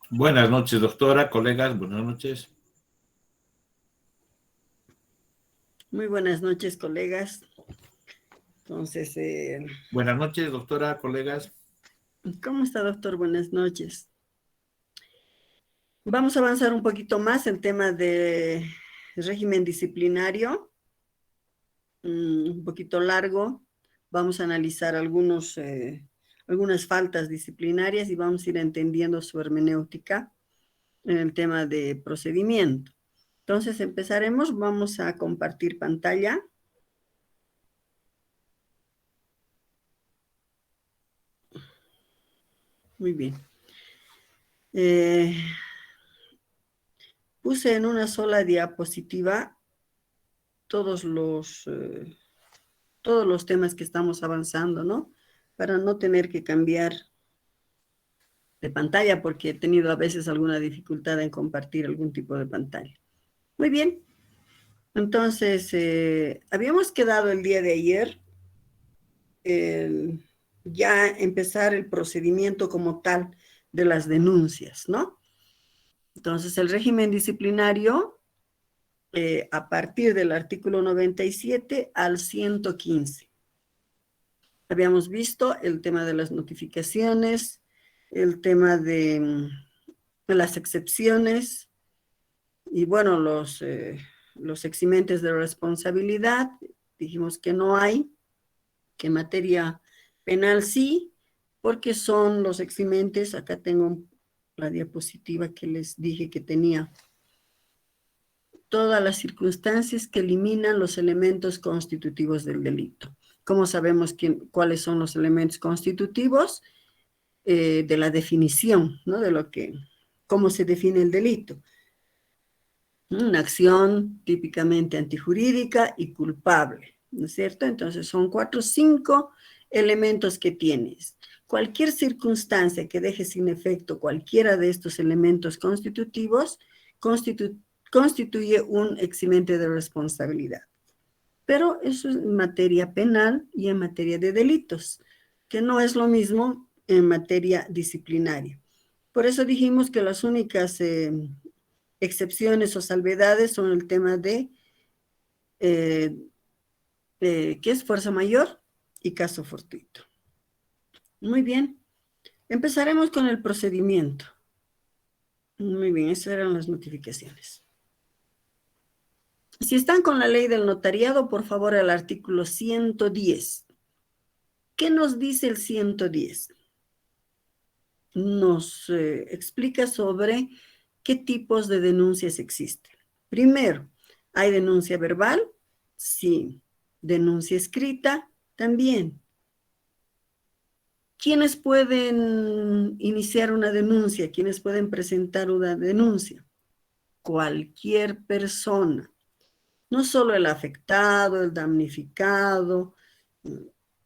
Buenas noches, doctora, colegas, buenas noches. Muy buenas noches, colegas. Entonces, Buenas noches, doctora, colegas. ¿cómo está, doctor? Buenas noches. Vamos a avanzar un poquito más el tema de régimen disciplinario, un poquito largo. Vamos a analizar algunas faltas disciplinarias y vamos a ir entendiendo su hermenéutica en el tema de procedimiento. Entonces, empezaremos. Vamos a compartir pantalla. Muy bien. Puse en una sola diapositiva todos los temas que estamos avanzando, ¿no? Para no tener que cambiar de pantalla, porque he tenido a veces alguna dificultad en compartir algún tipo de pantalla. Muy bien. Entonces, habíamos quedado el día de ayer ya empezar el procedimiento como tal de las denuncias, ¿no? Entonces, el régimen disciplinario, a partir del artículo 97 al 115. Habíamos visto el tema de las notificaciones, el tema de las excepciones y bueno, los eximentes de responsabilidad. Dijimos que no hay, que en materia penal sí, porque son los eximentes. Acá tengo la diapositiva que les dije que tenía. Todas las circunstancias que eliminan los elementos constitutivos del delito. ¿Cómo sabemos cuáles son los elementos constitutivos? De la definición, ¿no? Cómo se define el delito. Una acción típicamente antijurídica y culpable, ¿no es cierto? Entonces son 4 o 5 elementos que tienes. Cualquier circunstancia que deje sin efecto cualquiera de estos elementos constitutivos constituye un eximente de responsabilidad. Pero eso es en materia penal y en materia de delitos, que no es lo mismo en materia disciplinaria. Por eso dijimos que las únicas excepciones o salvedades son el tema de ¿qué es fuerza mayor y caso fortuito? Muy bien. Empezaremos con el procedimiento. Muy bien, esas eran las notificaciones. Si están con la ley del notariado, por favor, el artículo 110. ¿Qué nos dice el 110? Nos explica sobre qué tipos de denuncias existen. Primero, ¿hay denuncia verbal? Sí. ¿Denuncia escrita? También. ¿Quiénes pueden iniciar una denuncia? ¿Quiénes pueden presentar una denuncia? Cualquier persona. No solo el afectado, el damnificado,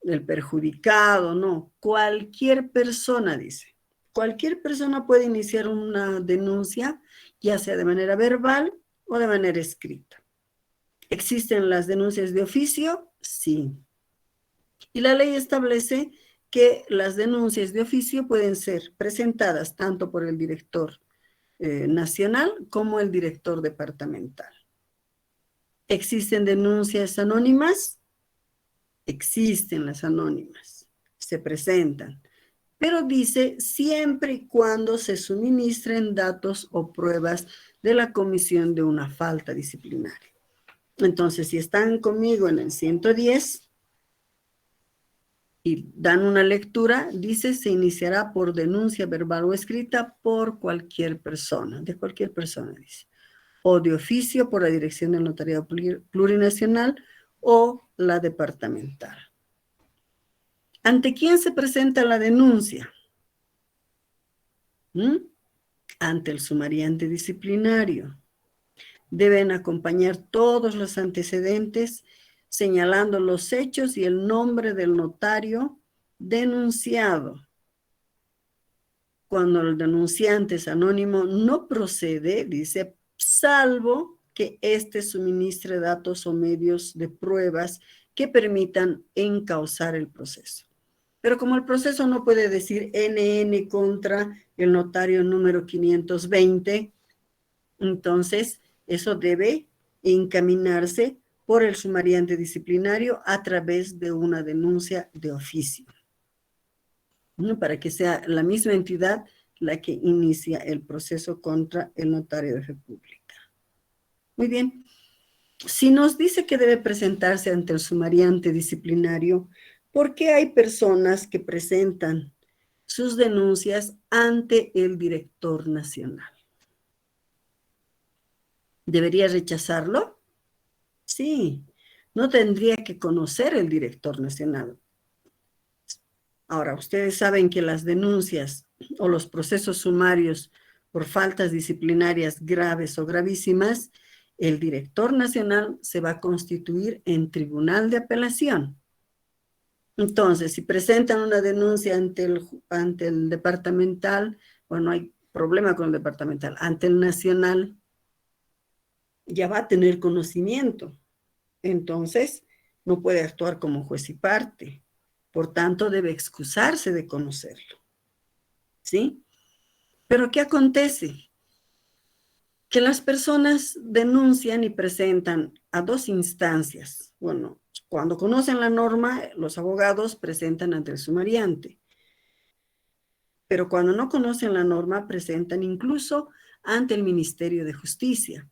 el perjudicado, no. Cualquier persona, dice. Cualquier persona puede iniciar una denuncia, ya sea de manera verbal o de manera escrita. ¿Existen las denuncias de oficio? Sí. Y la ley establece que las denuncias de oficio pueden ser presentadas tanto por el director nacional como el director departamental. ¿Existen denuncias anónimas? Existen las anónimas, se presentan, pero dice siempre y cuando se suministren datos o pruebas de la comisión de una falta disciplinaria. Entonces, si están conmigo en el 110 y dan una lectura, dice se iniciará por denuncia verbal o escrita por cualquier persona, de cualquier persona, dice, o de oficio por la Dirección del Notariado Plurinacional o la departamental. ¿Ante quién se presenta la denuncia? Ante el sumariante disciplinario. Deben acompañar todos los antecedentes, señalando los hechos y el nombre del notario denunciado. Cuando el denunciante es anónimo, no procede, dice, salvo que éste suministre datos o medios de pruebas que permitan encauzar el proceso. Pero como el proceso no puede decir NN contra el notario número 520, entonces eso debe encaminarse por el sumariante disciplinario a través de una denuncia de oficio, ¿no? Para que sea la misma entidad la que inicia el proceso contra el notario de fe pública. Muy bien. Si nos dice que debe presentarse ante el sumariante disciplinario, ¿por qué hay personas que presentan sus denuncias ante el director nacional? ¿Debería rechazarlo? Sí, no tendría que conocer el director nacional. Ahora, ustedes saben que las denuncias o los procesos sumarios por faltas disciplinarias graves o gravísimas, el director nacional se va a constituir en tribunal de apelación. Entonces, si presentan una denuncia ante el departamental, bueno, no hay problema con el departamental, ante el nacional, ya va a tener conocimiento. Entonces, no puede actuar como juez y parte. Por tanto, debe excusarse de conocerlo. ¿Sí? Pero ¿qué acontece? Que las personas denuncian y presentan a dos instancias. Bueno, cuando conocen la norma, los abogados presentan ante el sumariante. Pero cuando no conocen la norma, presentan incluso ante el Ministerio de Justicia,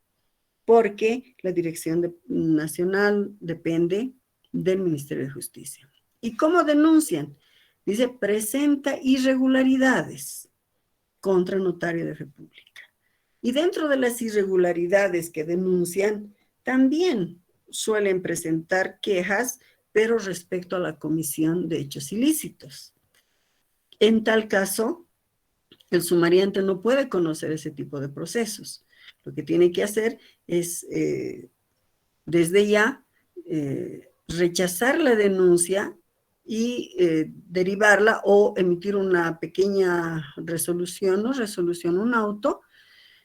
porque la Dirección Nacional depende del Ministerio de Justicia. ¿Y cómo denuncian? Dice, presenta irregularidades contra el notario de fe pública. Y dentro de las irregularidades que denuncian, también suelen presentar quejas, pero respecto a la comisión de hechos ilícitos. En tal caso, el sumariante no puede conocer ese tipo de procesos. Lo que tiene que hacer es, desde ya, rechazar la denuncia y derivarla o emitir una pequeña resolución, no resolución, un auto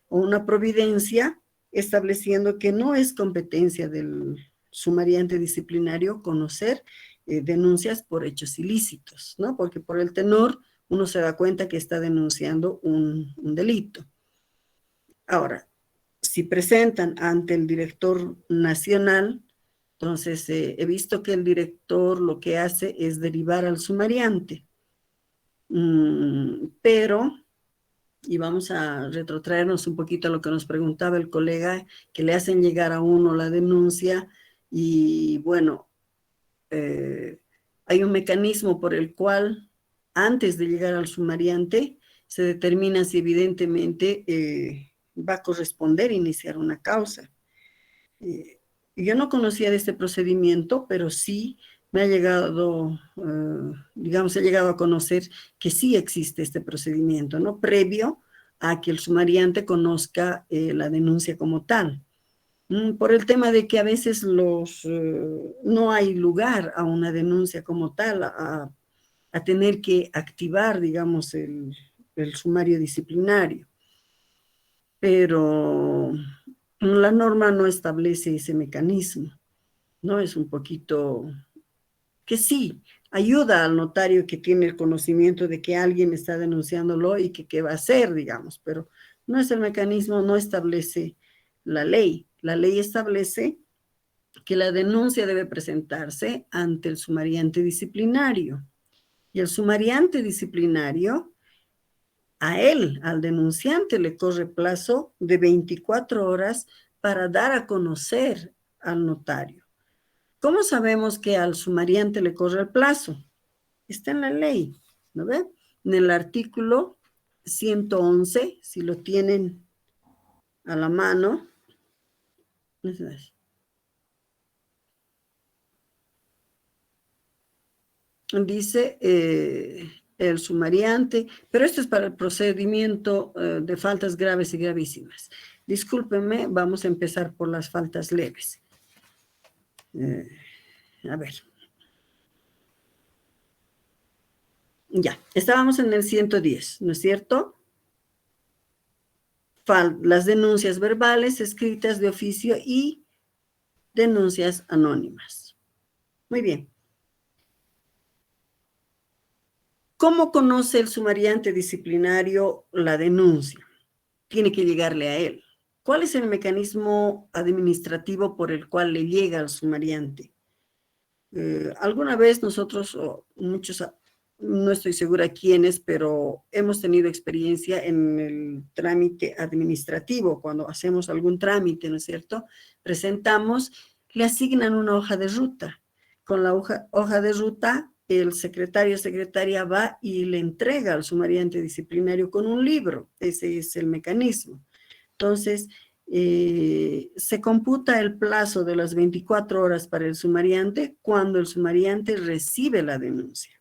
o una providencia estableciendo que no es competencia del sumariante disciplinario conocer denuncias por hechos ilícitos, ¿no? Porque por el tenor uno se da cuenta que está denunciando un delito. Ahora, si presentan ante el director nacional, entonces he visto que el director lo que hace es derivar al sumariante. Pero, y vamos a retrotraernos un poquito a lo que nos preguntaba el colega, que le hacen llegar a uno la denuncia y bueno, hay un mecanismo por el cual antes de llegar al sumariante se determina si evidentemente va a corresponder iniciar una causa. Yo no conocía de este procedimiento, pero sí me ha llegado, digamos, he llegado a conocer que sí existe este procedimiento, ¿no? Previo a que el sumariante conozca la denuncia como tal. Por el tema de que a veces no hay lugar a una denuncia como tal, a tener que activar, digamos, el sumario disciplinario. Pero la norma no establece ese mecanismo, ¿no? Es un poquito que sí, ayuda al notario que tiene el conocimiento de que alguien está denunciándolo y que qué va a hacer, digamos, pero no es el mecanismo, no establece la ley. La ley establece que la denuncia debe presentarse ante el sumariante disciplinario. Y el sumariante disciplinario, a él, al denunciante, le corre plazo de 24 horas para dar a conocer al notario. ¿Cómo sabemos que al sumariante le corre el plazo? Está en la ley, ¿no ve? En el artículo 111, si lo tienen a la mano, dice el sumariante, pero esto es para el procedimiento de faltas graves y gravísimas. Discúlpenme, vamos a empezar por las faltas leves. A ver. Ya, estábamos en el 110, ¿no es cierto? Las denuncias verbales, escritas de oficio y denuncias anónimas. Muy bien. ¿Cómo conoce el sumariante disciplinario la denuncia? Tiene que llegarle a él. ¿Cuál es el mecanismo administrativo por el cual le llega al sumariante? Alguna vez nosotros, o muchos, no estoy segura quiénes, pero hemos tenido experiencia en el trámite administrativo. Cuando hacemos algún trámite, ¿no es cierto? Presentamos, le asignan una hoja de ruta. Con la hoja de ruta, el secretario o secretaria va y le entrega al sumariante disciplinario con un libro. Ese es el mecanismo. Entonces, se computa el plazo de las 24 horas para el sumariante cuando el sumariante recibe la denuncia.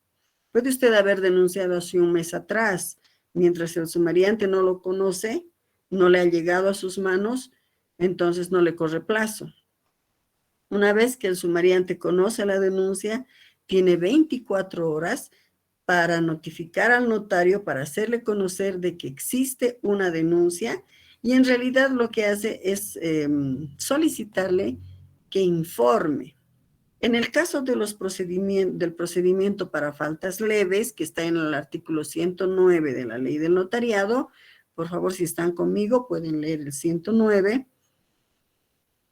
Puede usted haber denunciado hace un mes atrás, mientras el sumariante no lo conoce, no le ha llegado a sus manos, entonces no le corre plazo. Una vez que el sumariante conoce la denuncia, tiene 24 horas para notificar al notario, para hacerle conocer de que existe una denuncia, y en realidad lo que hace es solicitarle que informe. En el caso de del procedimiento para faltas leves, que está en el artículo 109 de la Ley del Notariado, por favor, si están conmigo, pueden leer el 109.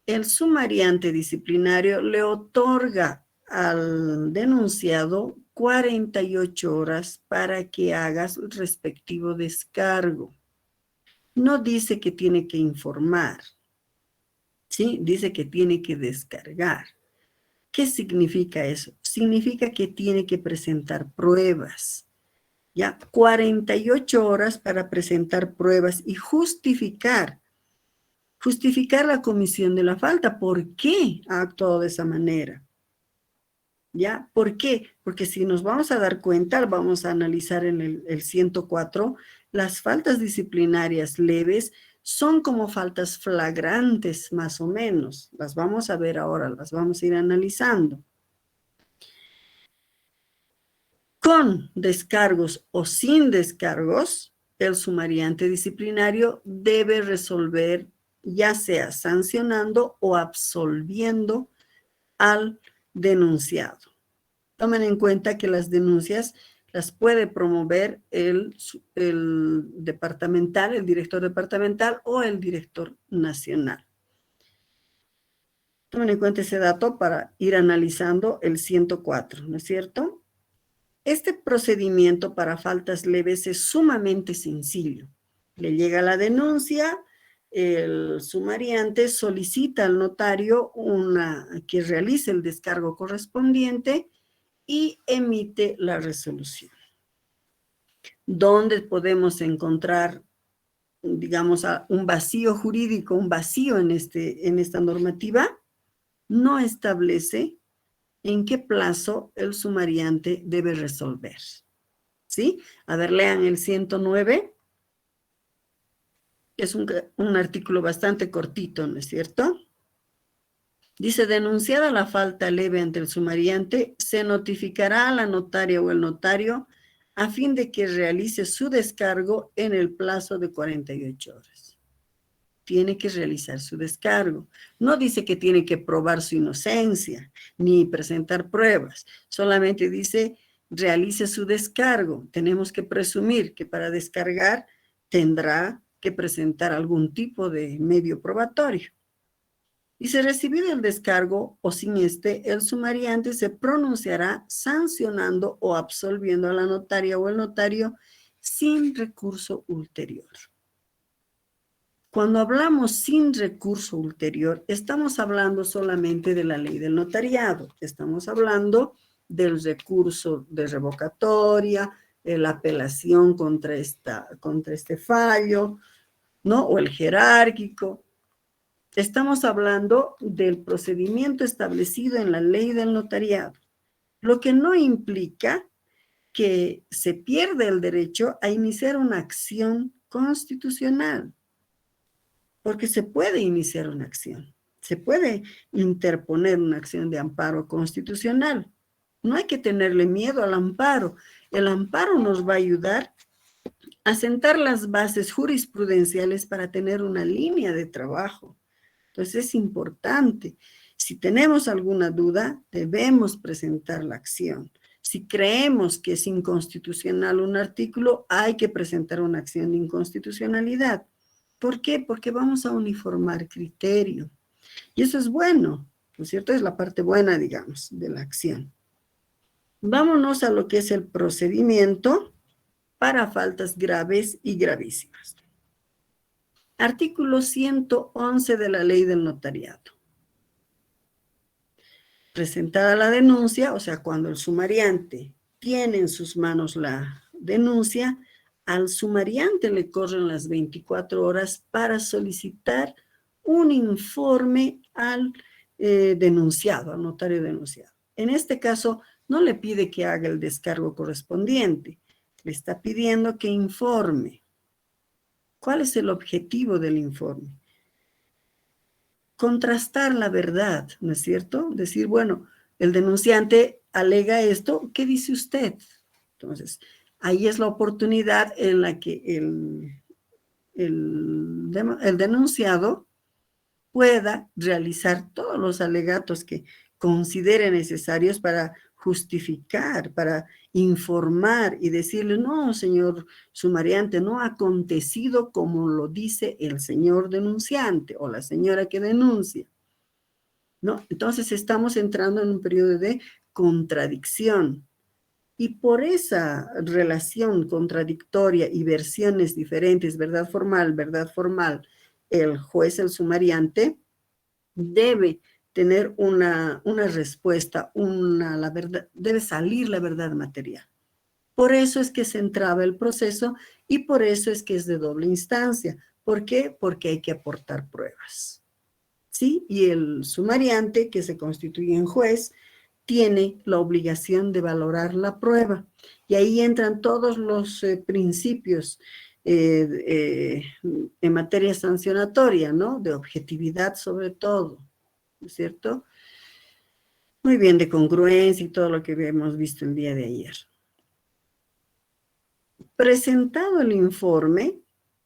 El sumariante disciplinario le otorga al denunciado 48 horas para que haga su respectivo descargo. No dice que tiene que informar, ¿sí? Dice que tiene que descargar. ¿Qué significa eso? Significa que tiene que presentar pruebas. Ya, 48 horas para presentar pruebas y justificar la comisión de la falta. ¿Por qué ha actuado de esa manera? ¿Ya? ¿Por qué? Porque si nos vamos a dar cuenta, vamos a analizar en el 104, las faltas disciplinarias leves son como faltas flagrantes, más o menos. Las vamos a ver ahora, las vamos a ir analizando. Con descargos o sin descargos, el sumariante disciplinario debe resolver, ya sea sancionando o absolviendo al denunciado. Tomen en cuenta que las denuncias las puede promover el departamental, el director departamental o el director nacional. Tomen en cuenta ese dato para ir analizando el 104, ¿no es cierto? Este procedimiento para faltas leves es sumamente sencillo. Le llega la denuncia, el sumariante solicita al notario que realice el descargo correspondiente y emite la resolución. ¿Dónde podemos encontrar, digamos, un vacío jurídico, un vacío en esta normativa? No establece en qué plazo el sumariante debe resolver. ¿Sí? A ver, lean el 109. Es un artículo bastante cortito, ¿no es cierto? Dice, denunciada la falta leve ante el sumariante, se notificará a la notaria o el notario a fin de que realice su descargo en el plazo de 48 horas. Tiene que realizar su descargo. No dice que tiene que probar su inocencia, ni presentar pruebas. Solamente dice, realice su descargo. Tenemos que presumir que para descargar tendrá que presentar algún tipo de medio probatorio. Y si recibido el descargo o sin el sumariante se pronunciará sancionando o absolviendo a la notaria o el notario sin recurso ulterior. Cuando hablamos sin recurso ulterior, estamos hablando solamente de la ley del notariado. Estamos hablando del recurso de revocatoria, de la apelación contra este fallo, ¿no? O el jerárquico. Estamos hablando del procedimiento establecido en la ley del notariado, lo que no implica que se pierda el derecho a iniciar una acción constitucional, porque se puede iniciar una acción, se puede interponer una acción de amparo constitucional. No hay que tenerle miedo al amparo. El amparo nos va a ayudar a sentar las bases jurisprudenciales para tener una línea de trabajo. Entonces es importante. Si tenemos alguna duda, debemos presentar la acción. Si creemos que es inconstitucional un artículo, hay que presentar una acción de inconstitucionalidad. ¿Por qué? Porque vamos a uniformar criterio. Y eso es bueno, ¿no es cierto? Es la parte buena, digamos, de la acción. Vámonos a lo que es el procedimiento para faltas graves y gravísimas. Artículo 111 de la Ley del Notariado. Presentada la denuncia, o sea, cuando el sumariante tiene en sus manos la denuncia, al sumariante le corren las 24 horas para solicitar un informe al denunciado, al notario denunciado. En este caso, no le pide que haga el descargo correspondiente, le está pidiendo que informe. ¿Cuál es el objetivo del informe? Contrastar la verdad, ¿no es cierto? Decir, bueno, el denunciante alega esto, ¿qué dice usted? Entonces, ahí es la oportunidad en la que el denunciado pueda realizar todos los alegatos que considere necesarios para justificar, para informar y decirle, no, señor sumariante, no ha acontecido como lo dice el señor denunciante o la señora que denuncia, ¿no? Entonces estamos entrando en un periodo de contradicción. Y por esa relación contradictoria y versiones diferentes, verdad formal, el juez, el sumariante, debe tener una respuesta, la verdad, debe salir la verdad material. Por eso es que se entraba el proceso y por eso es que es de doble instancia. ¿Por qué? Porque hay que aportar pruebas. ¿Sí? Y el sumariante, que se constituye en juez, tiene la obligación de valorar la prueba. Y ahí entran todos los principios en materia sancionatoria, ¿no? De objetividad sobre todo, ¿no es cierto? Muy bien, de congruencia y todo lo que hemos visto el día de ayer. Presentado el informe,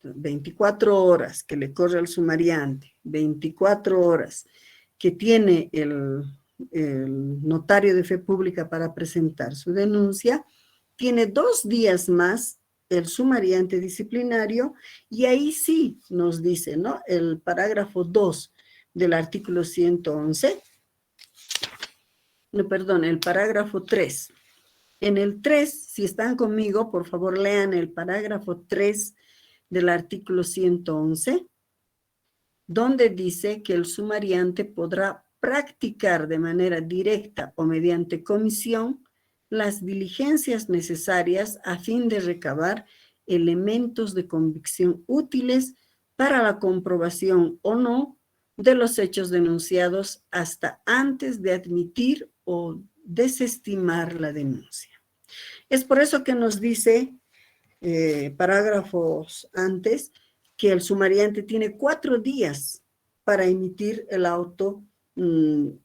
24 horas que le corre al sumariante, 24 horas que tiene el notario de fe pública para presentar su denuncia, tiene 2 días más el sumariante disciplinario y ahí sí nos dice, ¿no? El parágrafo 2 del artículo 111, no, perdón, el parágrafo 3. En el 3, si están conmigo, por favor lean el parágrafo 3 del artículo 111, donde dice que el sumariante podrá practicar de manera directa o mediante comisión las diligencias necesarias a fin de recabar elementos de convicción útiles para la comprobación o no de los hechos denunciados hasta antes de admitir o desestimar la denuncia. Es por eso que nos dice parágrafos antes que el sumariante tiene 4 días para emitir el auto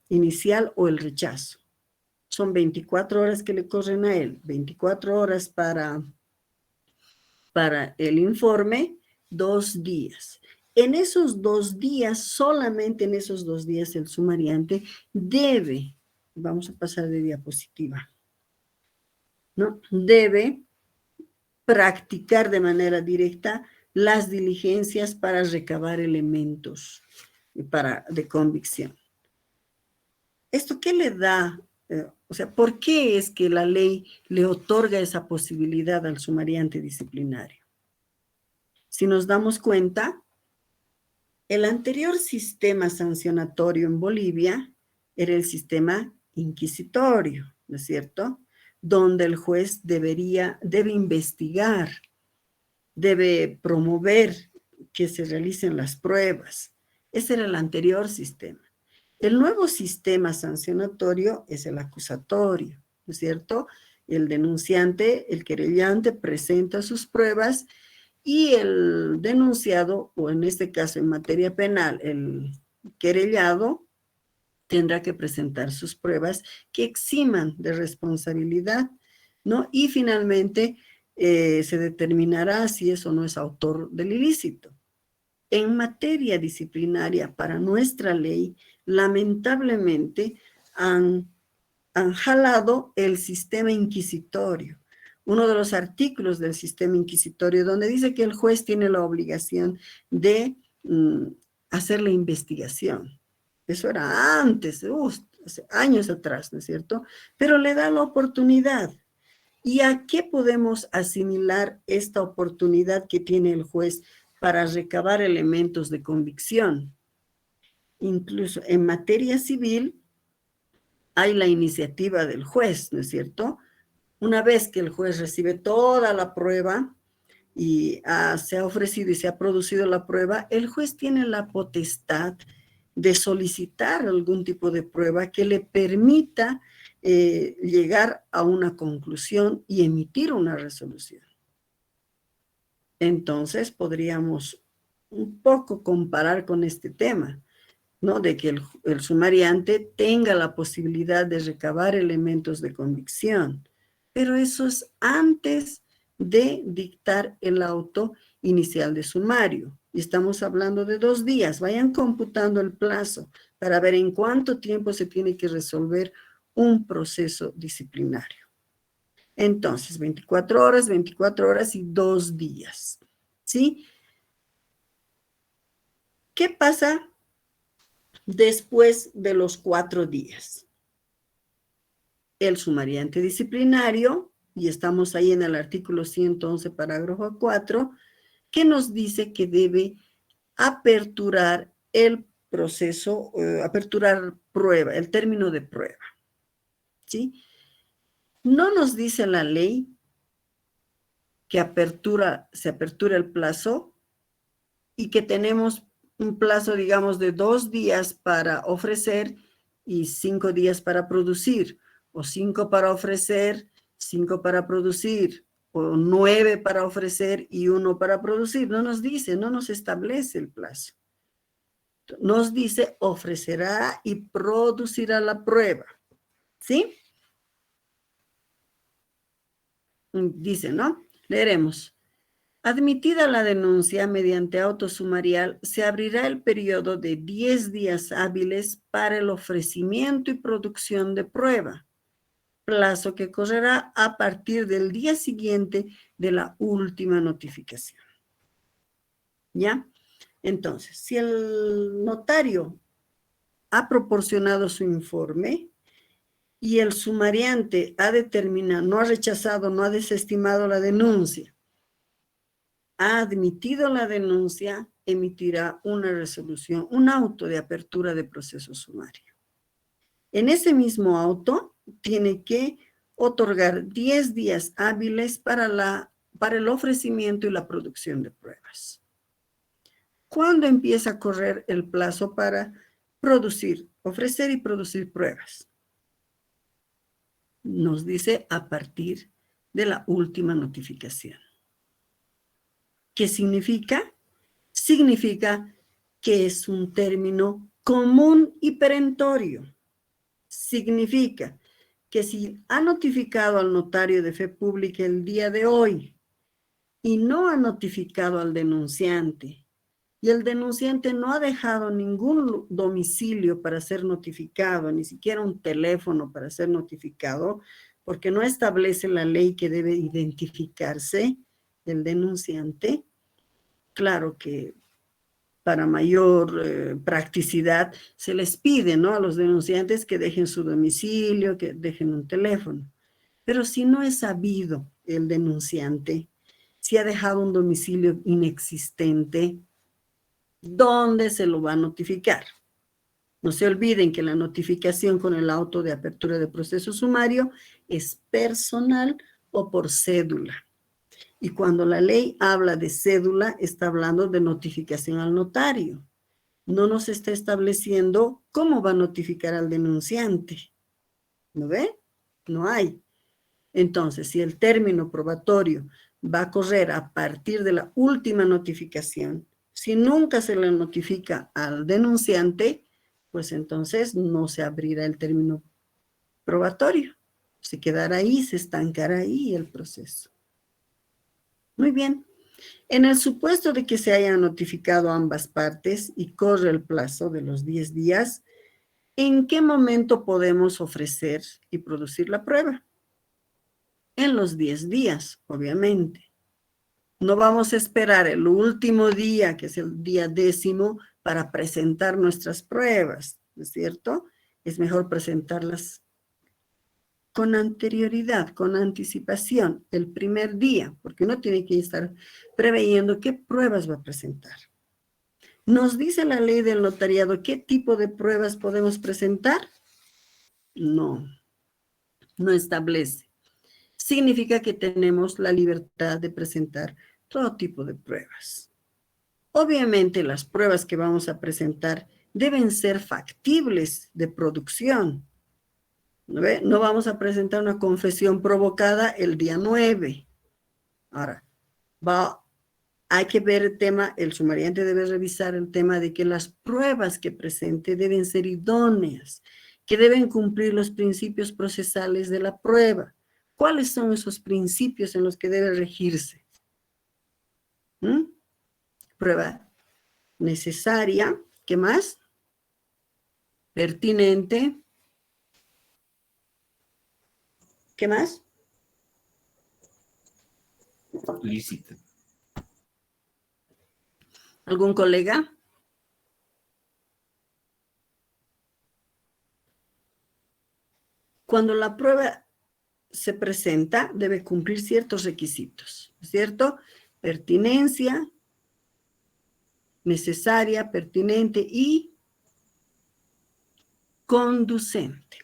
inicial o el rechazo. Son 24 horas que le corren a él, 24 horas para el informe, 2 días. En esos 2 días, solamente en esos 2 días, el sumariante debe, vamos a pasar de diapositiva, ¿no? Debe practicar de manera directa las diligencias para recabar elementos de convicción. ¿Esto qué le da? O sea, ¿por qué es que la ley le otorga esa posibilidad al sumariante disciplinario? Si nos damos cuenta, el anterior sistema sancionatorio en Bolivia era el sistema inquisitorio, ¿no es cierto? Donde el juez debe investigar, debe promover que se realicen las pruebas. Ese era el anterior sistema. El nuevo sistema sancionatorio es el acusatorio, ¿no es cierto? El denunciante, el querellante, presenta sus pruebas y el denunciado, o en este caso en materia penal, el querellado, tendrá que presentar sus pruebas que eximan de responsabilidad, ¿no? Y finalmente se determinará si es o no es autor del ilícito. En materia disciplinaria, para nuestra ley, lamentablemente han han jalado el sistema inquisitorio, uno de los artículos del sistema inquisitorio, donde dice que el juez tiene la obligación de hacer la investigación. Eso era antes, hace años atrás, ¿no es cierto? Pero le da la oportunidad. ¿Y a qué podemos asimilar esta oportunidad que tiene el juez para recabar elementos de convicción? Incluso en materia civil hay la iniciativa del juez, ¿no es cierto? Una vez que el juez recibe toda la prueba y se ha ofrecido y se ha producido la prueba, el juez tiene la potestad de solicitar algún tipo de prueba que le permita llegar a una conclusión y emitir una resolución. Entonces podríamos un poco comparar con este tema, ¿no? De que el sumariante tenga la posibilidad de recabar elementos de convicción, pero eso es antes de dictar el auto inicial de sumario. Y estamos hablando de 2 días. Vayan computando el plazo para ver en cuánto tiempo se tiene que resolver un proceso disciplinario. Entonces, 24 horas y 2 días. ¿Sí? ¿Qué pasa después de los 4 días? El sumariante disciplinario, y estamos ahí en el artículo 111, parágrafo 4, que nos dice que debe aperturar el proceso, aperturar prueba, el término de prueba. ¿Sí? No nos dice la ley que se apertura el plazo y que tenemos un plazo, digamos, de 2 días para ofrecer y 5 días para producir, o 5 para ofrecer, 5 para producir, o 9 para ofrecer y 1 para producir. No nos dice, no nos establece el plazo. Nos dice ofrecerá y producirá la prueba. ¿Sí? Dice, ¿no? Leeremos. Admitida la denuncia mediante auto sumarial, se abrirá el periodo de 10 días hábiles para el ofrecimiento y producción de prueba, plazo que correrá a partir del día siguiente de la última notificación. ¿Ya? Entonces, si el notario ha proporcionado su informe y el sumariante ha determinado, no ha rechazado, no ha desestimado la denuncia, ha admitido la denuncia, emitirá una resolución, un auto de apertura de proceso sumario. En ese mismo auto tiene que otorgar 10 días hábiles para el ofrecimiento y la producción de pruebas. ¿Cuándo empieza a correr el plazo para ofrecer y producir pruebas? Nos dice a partir de la última notificación. ¿Qué significa? Significa que es un término común y perentorio. Significa que si ha notificado al notario de fe pública el día de hoy y no ha notificado al denunciante, y el denunciante no ha dejado ningún domicilio para ser notificado, ni siquiera un teléfono para ser notificado, porque no establece la ley que debe identificarse el denunciante. Claro que para mayor practicidad se les pide, ¿no?, a los denunciantes que dejen su domicilio, que dejen un teléfono. Pero si no es sabido el denunciante, si ha dejado un domicilio inexistente, ¿dónde se lo va a notificar? No se olviden que la notificación con el auto de apertura de proceso sumario es personal o por cédula. Y cuando la ley habla de cédula, está hablando de notificación al notario. No nos está estableciendo cómo va a notificar al denunciante. ¿No ve? No hay. Entonces, si el término probatorio va a correr a partir de la última notificación, si nunca se le notifica al denunciante, pues entonces no se abrirá el término probatorio. Se quedará ahí, se estancará ahí el proceso. Muy bien. En el supuesto de que se hayan notificado ambas partes y corre el plazo de los 10 días, ¿En qué momento podemos ofrecer y producir la prueba? En los 10 días, obviamente. No vamos a esperar el último día, que es el día 10º, para presentar nuestras pruebas, ¿no es cierto? Es mejor presentarlas con anterioridad, con anticipación, el primer día, porque uno tiene que estar preveyendo qué pruebas va a presentar. ¿Nos dice la ley del notariado qué tipo de pruebas podemos presentar? No, no establece. Significa que tenemos la libertad de presentar todo tipo de pruebas. Obviamente las pruebas que vamos a presentar deben ser factibles de producción. ¿No ve? No vamos a presentar una confesión provocada el día 9. Ahora, hay que ver el tema, el sumariante debe revisar el tema de que las pruebas que presente deben ser idóneas, que deben cumplir los principios procesales de la prueba. ¿Cuáles son esos principios en los que debe regirse? Prueba necesaria, ¿qué más? Pertinente, ¿qué más? Lícita. ¿Algún colega? Cuando la prueba se presenta, debe cumplir ciertos requisitos, ¿cierto? Pertinencia, necesaria, pertinente y conducente.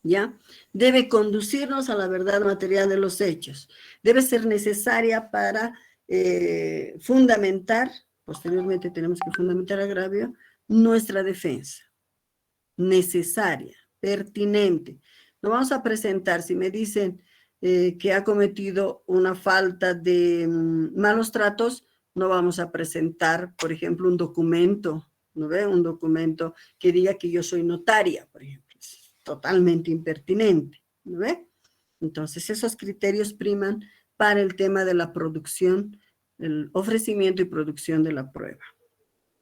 ¿Ya? Debe conducirnos a la verdad material de los hechos. Debe ser necesaria para fundamentar, posteriormente tenemos que fundamentar agravio, nuestra defensa. Necesaria, pertinente. No vamos a presentar, si me dicen que ha cometido una falta de malos tratos, no vamos a presentar, por ejemplo, un documento, ¿no ve? Un documento que diga que yo soy notaria, por ejemplo. Es totalmente impertinente, ¿no ve? Entonces, esos criterios priman para el tema de la producción, el ofrecimiento y producción de la prueba.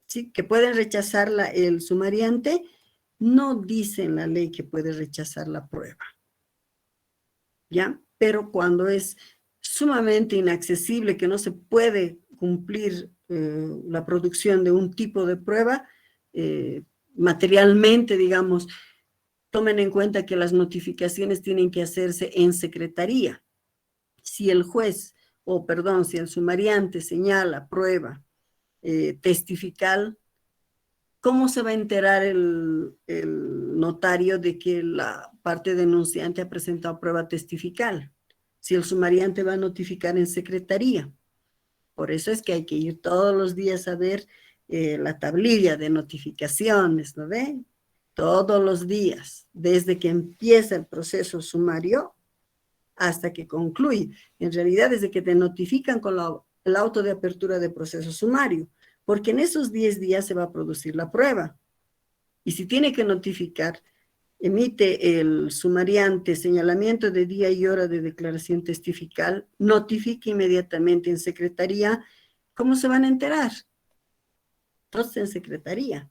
¿Sí? Que pueden rechazar el sumariante, no dice en la ley que puede rechazar la prueba, ¿ya? Pero cuando es sumamente inaccesible, que no se puede cumplir la producción de un tipo de prueba, materialmente, digamos, tomen en cuenta que las notificaciones tienen que hacerse en secretaría. Si el juez, si el sumariante señala prueba testifical, ¿cómo se va a enterar el notario de que la parte denunciante ha presentado prueba testifical? Si el sumariante va a notificar en secretaría. Por eso es que hay que ir todos los días a ver la tablilla de notificaciones, ¿no ven? Todos los días, desde que empieza el proceso sumario hasta que concluye. En realidad, desde que te notifican con el auto de apertura de proceso sumario, porque en esos 10 días se va a producir la prueba. Y si tiene que notificar, emite el sumariante señalamiento de día y hora de declaración testifical, notifique inmediatamente en secretaría. ¿Cómo se van a enterar? Todos en secretaría.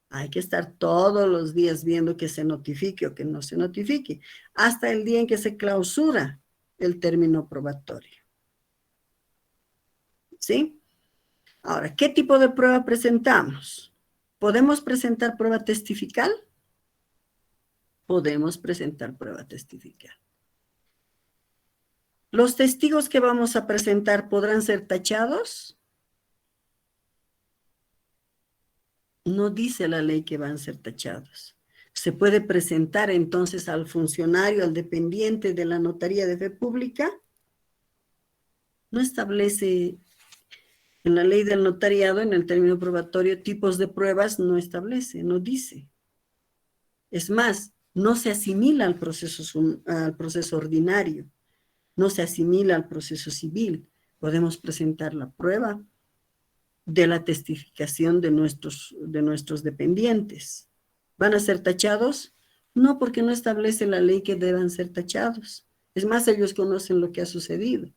Hay que estar todos los días viendo que se notifique o que no se notifique, hasta el día en que se clausura el término probatorio. ¿Sí? Ahora, ¿qué tipo de prueba presentamos? ¿Podemos presentar prueba testifical? Podemos presentar prueba testifical. ¿Los testigos que vamos a presentar podrán ser tachados? No dice la ley que van a ser tachados. Se puede presentar entonces al funcionario, al dependiente de la notaría de fe pública. No establece en la ley del notariado, en el término probatorio, tipos de pruebas, no establece, no dice. Es más, no se asimila al proceso ordinario, no se asimila al proceso civil. Podemos presentar la prueba de la testificación de nuestros dependientes. ¿Van a ser tachados? No, porque no establece la ley que deban ser tachados. Es más, ellos conocen lo que ha sucedido.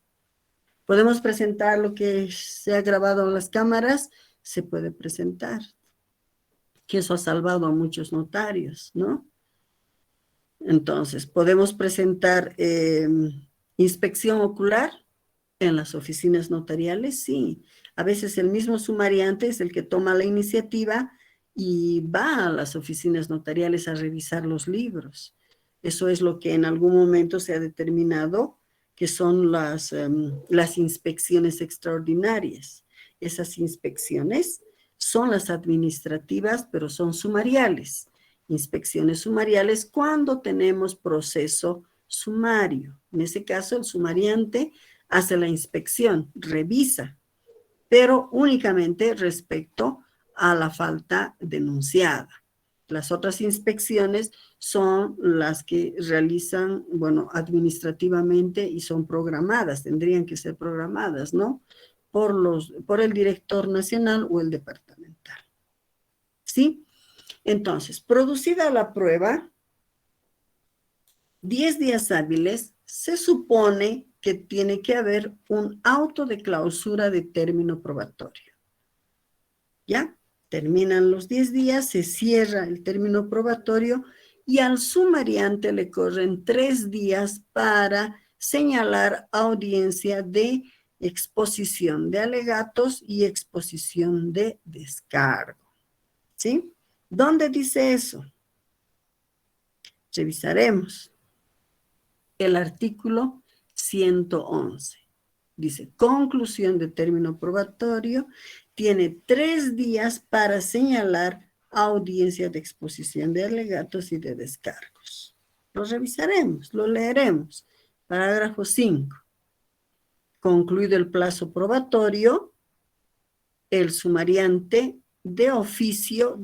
Podemos presentar lo que se ha grabado en las cámaras, se puede presentar. que eso ha salvado a muchos notarios, ¿no? Entonces, podemos presentar inspección ocular en las oficinas notariales, sí. A veces el mismo sumariante es el que toma la iniciativa y va a las oficinas notariales a revisar los libros. Eso es lo que en algún momento se ha determinado que son las inspecciones extraordinarias. Esas inspecciones son las administrativas, pero son sumariales. Inspecciones sumariales cuando tenemos proceso sumario. En ese caso, el sumariante hace la inspección, revisa, pero únicamente respecto a la falta denunciada. Las otras inspecciones son las que realizan, bueno, administrativamente y son programadas, tendrían que ser programadas, ¿no? Por el director nacional o el departamental. ¿Sí? Entonces, producida la prueba, 10 días hábiles, se supone que tiene que haber un auto de clausura de término probatorio. ¿Ya? Terminan los 10 días, se cierra el término probatorio y al sumariante le corren 3 días para señalar audiencia de exposición de alegatos y exposición de descargo. ¿Sí? ¿Dónde dice eso? Revisaremos el artículo 111. Dice, conclusión de término probatorio, tiene 3 días para señalar audiencia de exposición de alegatos y de descargos. Lo revisaremos, lo leeremos. Parágrafo 5. Concluido el plazo probatorio, el sumariante de oficio,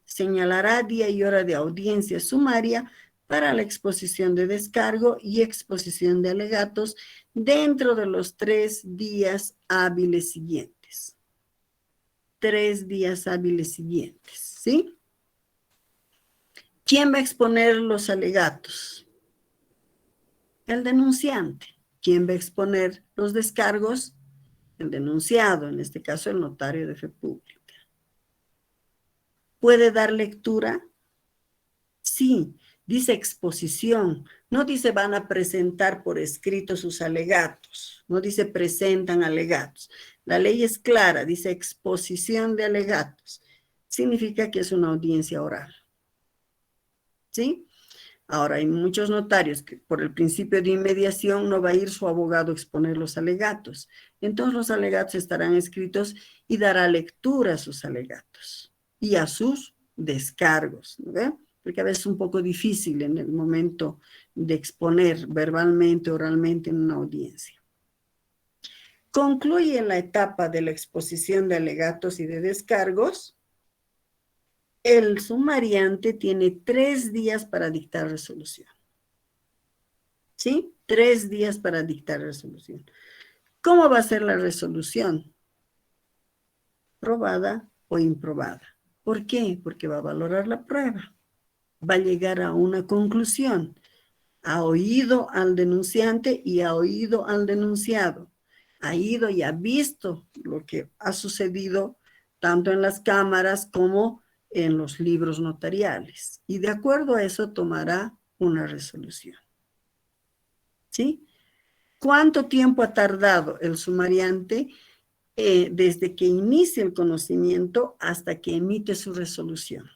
señalará día y hora de audiencia sumaria para la exposición de descargo y exposición de alegatos dentro de los 3 días hábiles siguientes. 3 días hábiles siguientes, ¿sí? ¿Quién va a exponer los alegatos? El denunciante. ¿Quién va a exponer los descargos? El denunciado, en este caso el notario de fe pública. ¿Puede dar lectura? Sí. Dice exposición, no dice van a presentar por escrito sus alegatos, no dice presentan alegatos. La ley es clara, dice exposición de alegatos. Significa que es una audiencia oral. ¿Sí? Ahora, hay muchos notarios que por el principio de inmediación no va a ir su abogado a exponer los alegatos. Entonces los alegatos estarán escritos y dará lectura a sus alegatos y a sus descargos, ¿no? Porque a veces es un poco difícil en el momento de exponer verbalmente, oralmente en una audiencia. Concluye la etapa de la exposición de alegatos y de descargos. El sumariante tiene 3 días para dictar resolución. ¿Sí? 3 días para dictar resolución. ¿Cómo va a ser la resolución? ¿Probada o improbada? ¿Por qué? Porque va a valorar la prueba. Va a llegar a una conclusión. Ha oído al denunciante y ha oído al denunciado. Ha ido y ha visto lo que ha sucedido tanto en las cámaras como en los libros notariales. Y de acuerdo a eso tomará una resolución. ¿Sí? ¿Cuánto tiempo ha tardado el sumariante desde que inicia el conocimiento hasta que emite su resolución?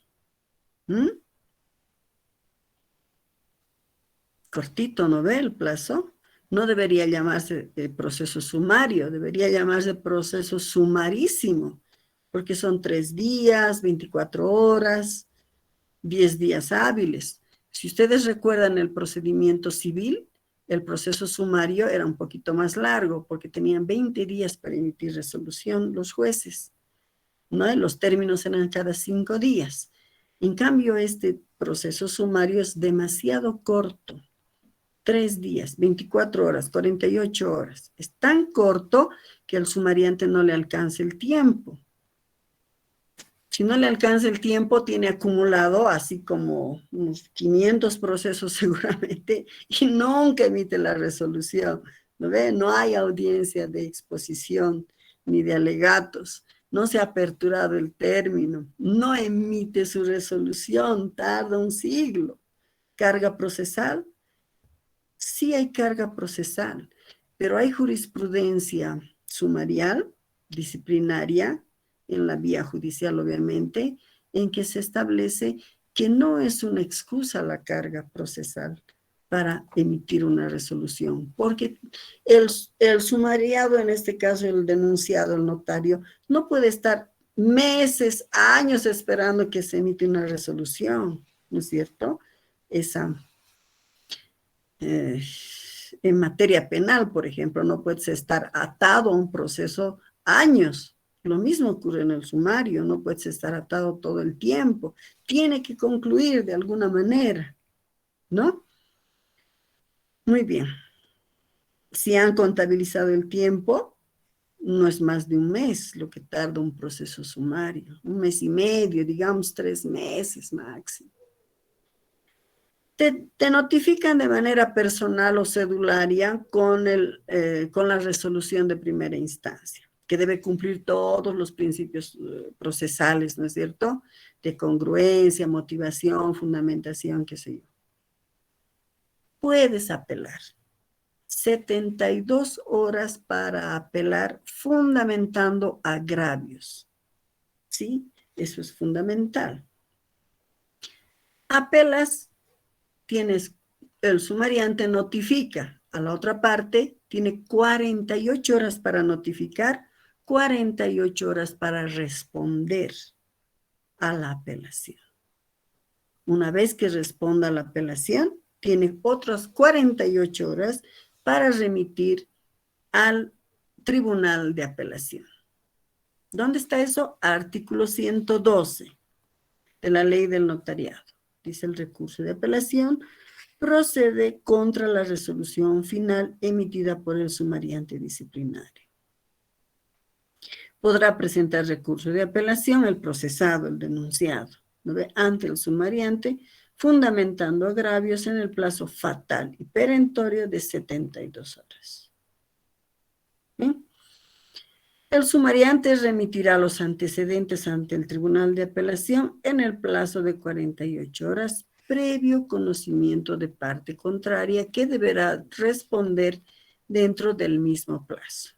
Cortito, ¿no ve el plazo? No debería llamarse proceso sumario, debería llamarse proceso sumarísimo, porque son 3 días, 24 horas, 10 días hábiles. Si ustedes recuerdan el procedimiento civil, el proceso sumario era un poquito más largo, porque tenían 20 días para emitir resolución los jueces, ¿no? Los términos eran cada 5 días. En cambio, este proceso sumario es demasiado corto. 3 días, 24 horas, 48 horas. Es tan corto que al sumariante no le alcanza el tiempo. Si no le alcanza el tiempo, tiene acumulado así como unos 500 procesos seguramente y nunca emite la resolución. ¿No ve? No hay audiencia de exposición ni de alegatos. no se ha aperturado el término, no emite su resolución, tarda un siglo. ¿Carga procesal? Sí hay carga procesal, pero hay jurisprudencia sumarial, disciplinaria, en la vía judicial obviamente, en que se establece que no es una excusa la carga procesal para emitir una resolución, porque el sumariado, en este caso el denunciado, el notario, no puede estar meses, años esperando que se emite una resolución, ¿no es cierto? Esa, en materia penal, por ejemplo, no puedes estar atado a un proceso años. Lo mismo ocurre en el sumario, no puedes estar atado todo el tiempo. Tiene que concluir de alguna manera, ¿no? Muy bien. Si han contabilizado el tiempo, no es más de un mes lo que tarda un proceso sumario. Un mes y medio, digamos 3 meses máximo. Te notifican de manera personal o cedularia con la resolución de primera instancia, que debe cumplir todos los principios procesales, ¿no es cierto? De congruencia, motivación, fundamentación, qué sé yo. Puedes apelar. 72 horas para apelar fundamentando agravios. ¿Sí? Eso es fundamental. Apelas, tienes, el sumariante notifica a la otra parte, tiene 48 horas para notificar, 48 horas para responder a la apelación. Una vez que responda a la apelación, tiene otras 48 horas para remitir al Tribunal de Apelación. ¿Dónde está eso? Artículo 112 de la Ley del Notariado. Dice: el recurso de apelación procede contra la resolución final emitida por el sumariante disciplinario. Podrá presentar recurso de apelación el procesado, el denunciado, ¿no ve?, ante el sumariante, fundamentando agravios en el plazo fatal y perentorio de 72 horas. ¿Bien? El sumariante remitirá los antecedentes ante el Tribunal de Apelación en el plazo de 48 horas, previo conocimiento de parte contraria, que deberá responder dentro del mismo plazo.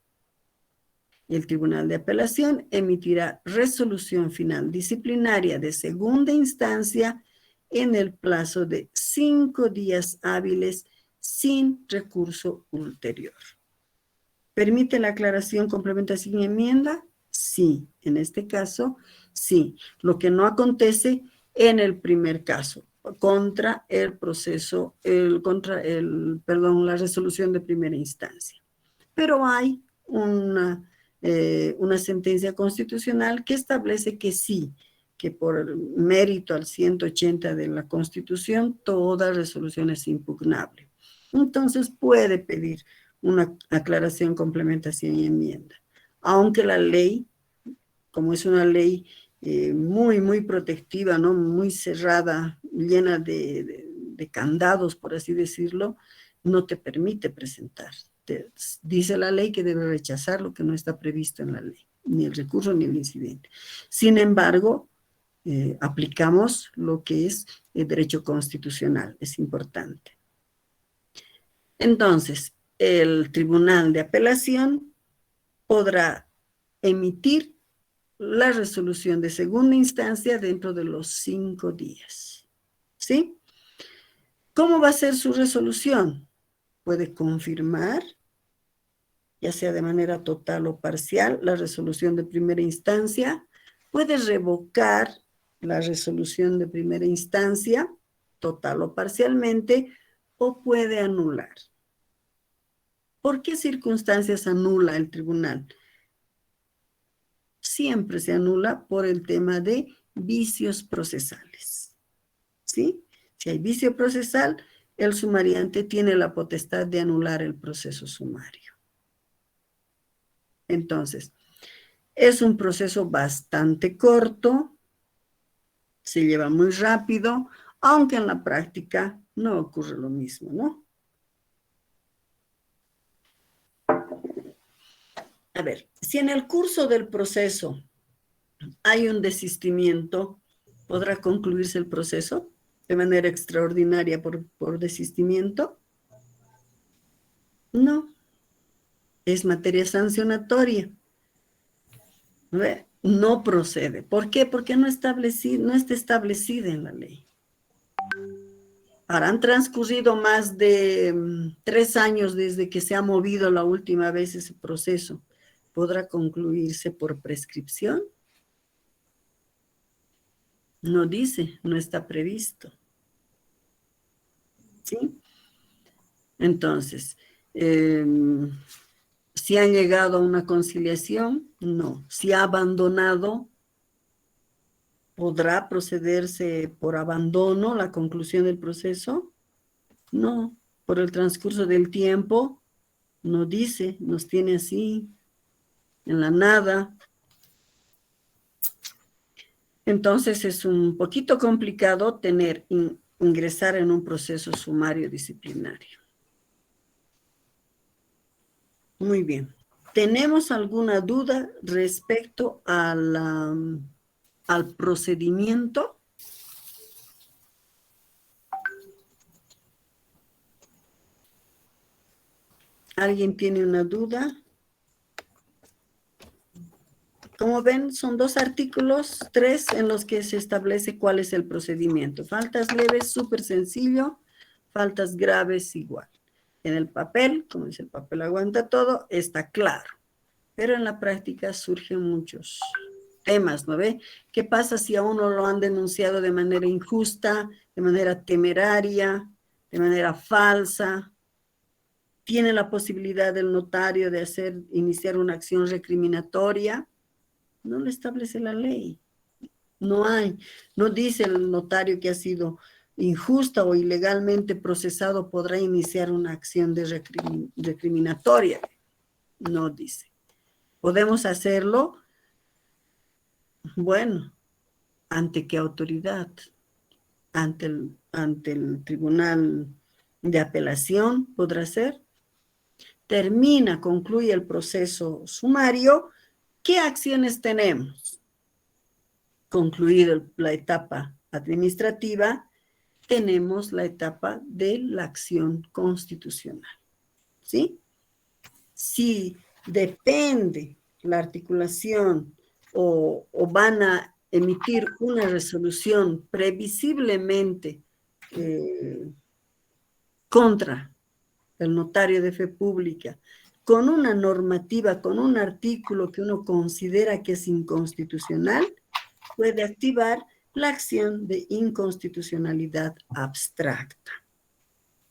El Tribunal de Apelación emitirá resolución final disciplinaria de segunda instancia en el plazo de 5 días hábiles sin recurso ulterior. ¿Permite la aclaración, complementación y enmienda? Sí, en este caso, sí. Lo que no acontece en el primer caso, contra el proceso, la resolución de primera instancia. Pero hay una sentencia constitucional que establece que sí, que por mérito al 180 de la Constitución, toda resolución es impugnable. Entonces puede pedir una aclaración, complementación y enmienda. Aunque la ley, como es una ley muy, muy protectiva, ¿no?, muy cerrada, llena de candados, por así decirlo, no te permite presentar. Dice la ley que debe rechazar lo que no está previsto en la ley, ni el recurso ni el incidente. Sin embargo, aplicamos lo que es el derecho constitucional, es importante. Entonces, el Tribunal de Apelación podrá emitir la resolución de segunda instancia dentro de los 5 días. ¿Sí? ¿Cómo va a ser su resolución? Puede confirmar, ya sea de manera total o parcial, la resolución de primera instancia. Puede revocar la resolución de primera instancia, total o parcialmente, o puede anular. ¿Por qué circunstancias anula el tribunal? Siempre se anula por el tema de vicios procesales. ¿Sí? Si hay vicio procesal, el sumariante tiene la potestad de anular el proceso sumario. Entonces, es un proceso bastante corto, se lleva muy rápido, aunque en la práctica no ocurre lo mismo, ¿no? A ver, si en el curso del proceso hay un desistimiento, ¿podrá concluirse el proceso de manera extraordinaria por desistimiento? No, es materia sancionatoria. ¿Ve? No procede. ¿Por qué? Porque no está establecida en la ley. Ahora, han transcurrido más de 3 años desde que se ha movido la última vez ese proceso. ¿Podrá concluirse por prescripción? No dice, no está previsto. ¿Sí? Entonces, si han llegado a una conciliación, no. Si ha abandonado, ¿podrá procederse por abandono la conclusión del proceso? No. Por el transcurso del tiempo, no dice, nos tiene así, en la nada. Entonces es un poquito complicado ingresar en un proceso sumario disciplinario. Muy bien. ¿Tenemos alguna duda respecto al procedimiento? ¿Alguien tiene una duda? Como ven, son 2 artículos, 3 en los que se establece cuál es el procedimiento. Faltas leves, súper sencillo. Faltas graves, igual. En el papel, como dice el papel aguanta todo, está claro. Pero en la práctica surgen muchos temas, ¿no ve? ¿Qué pasa si a uno lo han denunciado de manera injusta, de manera temeraria, de manera falsa? ¿Tiene la posibilidad del notario de iniciar una acción recriminatoria? No lo establece la ley. No hay. No dice el notario que ha sido injusta o ilegalmente procesado podrá iniciar una acción recriminatoria. No dice. ¿Podemos hacerlo? Bueno, ¿ante qué autoridad? ¿Ante el tribunal de apelación podrá ser? Concluye el proceso sumario. ¿Qué acciones tenemos? Concluido la etapa administrativa, tenemos la etapa de la acción constitucional. ¿Sí? Si depende la articulación o van a emitir una resolución previsiblemente contra el notario de fe pública, con una normativa, con un artículo que uno considera que es inconstitucional, puede activar la acción de inconstitucionalidad abstracta.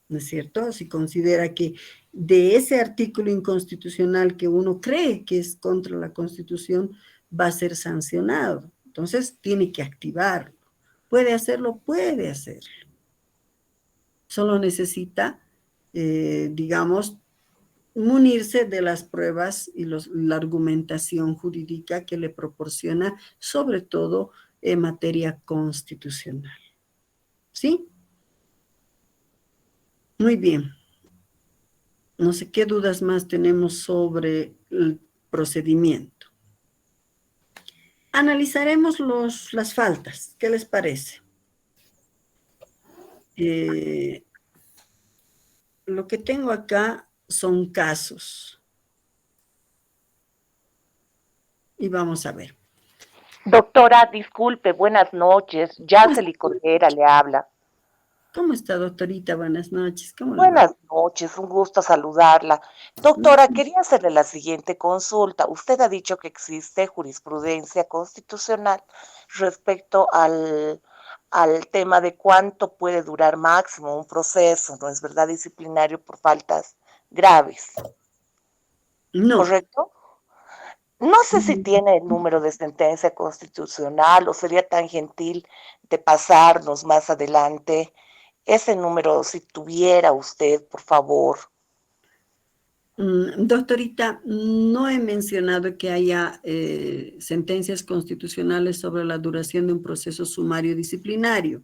¿No es cierto? Si considera que de ese artículo inconstitucional que uno cree que es contra la Constitución, va a ser sancionado. Entonces, tiene que activarlo. ¿Puede hacerlo? Puede hacerlo. Solo necesita, digamos, munirse de las pruebas y la argumentación jurídica que le proporciona, sobre todo en materia constitucional. ¿Sí? Muy bien. No sé qué dudas más tenemos sobre el procedimiento. Analizaremos las faltas. ¿Qué les parece? Lo que tengo acá son casos. Y vamos a ver. Doctora, disculpe, buenas noches. Yaceli Cordera le habla. ¿Cómo está, doctorita? Buenas noches. ¿Cómo le va? Buenas noches, un gusto saludarla. Doctora, quería hacerle la siguiente consulta. Usted ha dicho que existe jurisprudencia constitucional respecto al tema de cuánto puede durar máximo un proceso, ¿no es verdad? Disciplinario por faltas graves. No. ¿Correcto? No sé si tiene el número de sentencia constitucional o sería tan gentil de pasarnos más adelante ese número, si tuviera usted, por favor. Doctorita, no he mencionado que haya sentencias constitucionales sobre la duración de un proceso sumario disciplinario.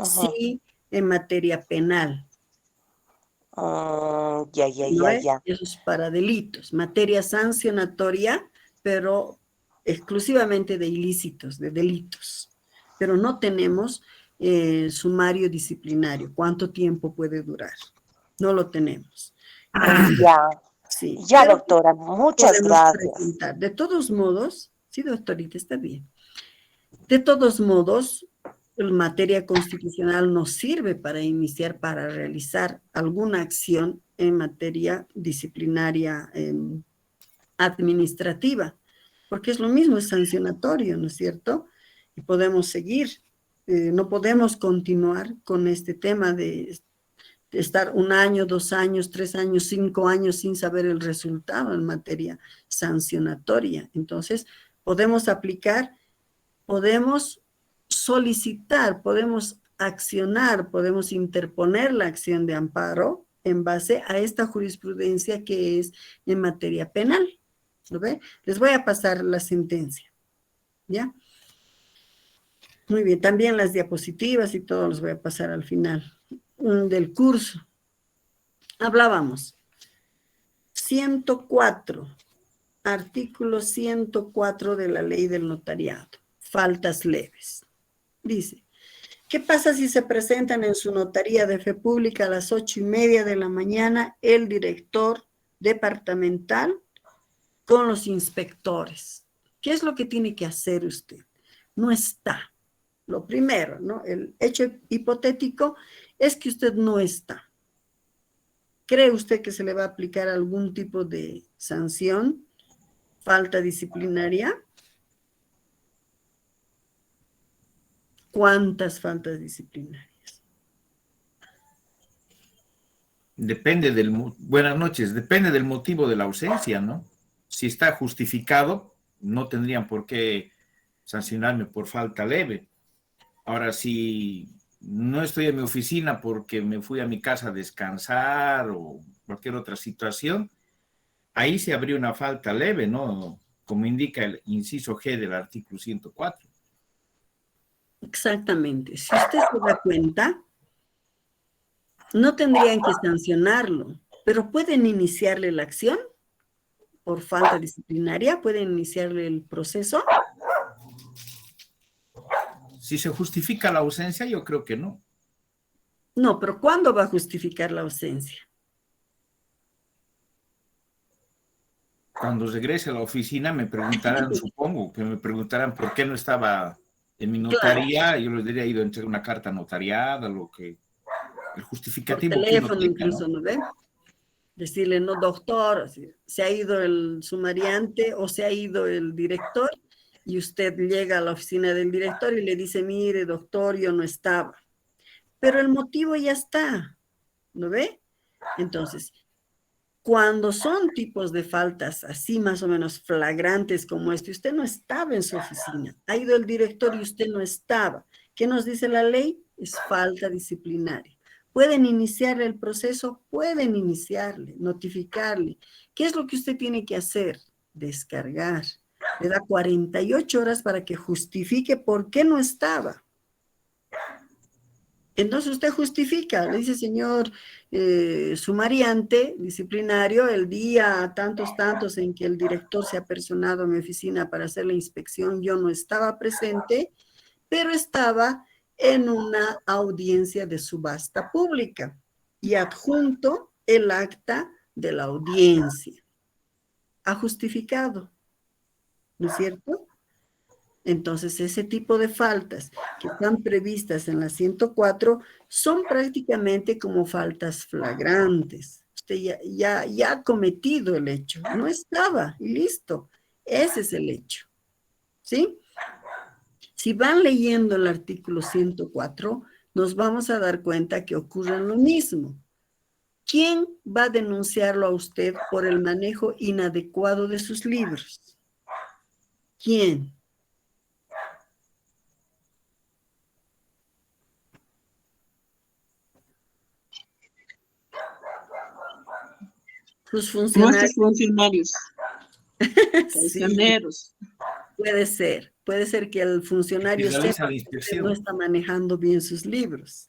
Sí, en materia penal. Ya. Eso es para delitos. Materia sancionatoria, pero exclusivamente de ilícitos, de delitos, pero no tenemos sumario disciplinario. ¿Cuánto tiempo puede durar? No lo tenemos. Ya, Sí, ya, pero doctora, muchas podemos gracias. presentar. De todos modos, sí, doctorita, está bien. De todos modos, la materia constitucional nos sirve para iniciar, para realizar alguna acción en materia disciplinaria administrativa, porque es lo mismo, es sancionatorio, ¿no es cierto? Y podemos seguir, no podemos continuar con este tema de estar 1 año, 2 años, 3 años, 5 años sin saber el resultado en materia sancionatoria. Entonces, podemos aplicar, podemos solicitar, podemos accionar, podemos interponer la acción de amparo en base a esta jurisprudencia que es en materia penal. ¿Lo ve? Les voy a pasar la sentencia, ¿ya? Muy bien, también las diapositivas y todo los voy a pasar al final del curso. Hablábamos, 104, artículo 104 de la ley del notariado, faltas leves. Dice, ¿qué pasa si se presentan en su notaría de fe pública a las 8:30 de la mañana el director departamental con los inspectores? ¿Qué es lo que tiene que hacer usted? No está. Lo primero, ¿no? El hecho hipotético es que usted no está. ¿Cree usted que se le va a aplicar algún tipo de sanción, falta disciplinaria? ¿Cuántas faltas disciplinarias? Depende buenas noches, depende del motivo de la ausencia, ¿no? Si está justificado, no tendrían por qué sancionarme por falta leve. Ahora, si no estoy en mi oficina porque me fui a mi casa a descansar o cualquier otra situación, ahí se habría una falta leve, ¿no? Como indica el inciso G del artículo 104. Exactamente. Si usted se da cuenta, no tendrían que sancionarlo, pero pueden iniciarle la acción por falta disciplinaria, pueden iniciarle el proceso. Si se justifica la ausencia, yo creo que no. No, pero ¿cuándo va a justificar la ausencia? Cuando regrese a la oficina me preguntarán, supongo, que me preguntarán por qué no estaba en mi notaría. Claro. Yo les diría, ido a entregar una carta notariada, lo que, el justificativo por teléfono, que uno tenga, incluso, ¿no ve? Decirle, no, doctor, se ha ido el sumariante o se ha ido el director, y usted llega a la oficina del director y le dice, mire, doctor, yo no estaba. Pero el motivo ya está, ¿no ve? Entonces, cuando son tipos de faltas así más o menos flagrantes como este, usted no estaba en su oficina, ha ido el director y usted no estaba. ¿Qué nos dice la ley? Es falta disciplinaria. ¿Pueden iniciarle el proceso? Pueden iniciarle, notificarle. ¿Qué es lo que usted tiene que hacer? Descargar. Le da 48 horas para que justifique por qué no estaba. Entonces usted justifica, le dice, señor sumariante disciplinario, el día tantos en que el director se ha personado a mi oficina para hacer la inspección, yo no estaba presente, pero estaba en una audiencia de subasta pública y adjunto el acta de la audiencia. Ha justificado, ¿no es cierto? Entonces, ese tipo de faltas que están previstas en la 104 son prácticamente como faltas flagrantes. Usted ya ha cometido el hecho, no estaba y listo. Ese es el hecho, ¿sí? Si van leyendo el artículo 104, nos vamos a dar cuenta que ocurre lo mismo. ¿Quién va a denunciarlo a usted por el manejo inadecuado de sus libros? ¿Quién? Sus funcionarios. Nuestros funcionarios. Sí, puede ser que el funcionario sepa que no está manejando bien sus libros.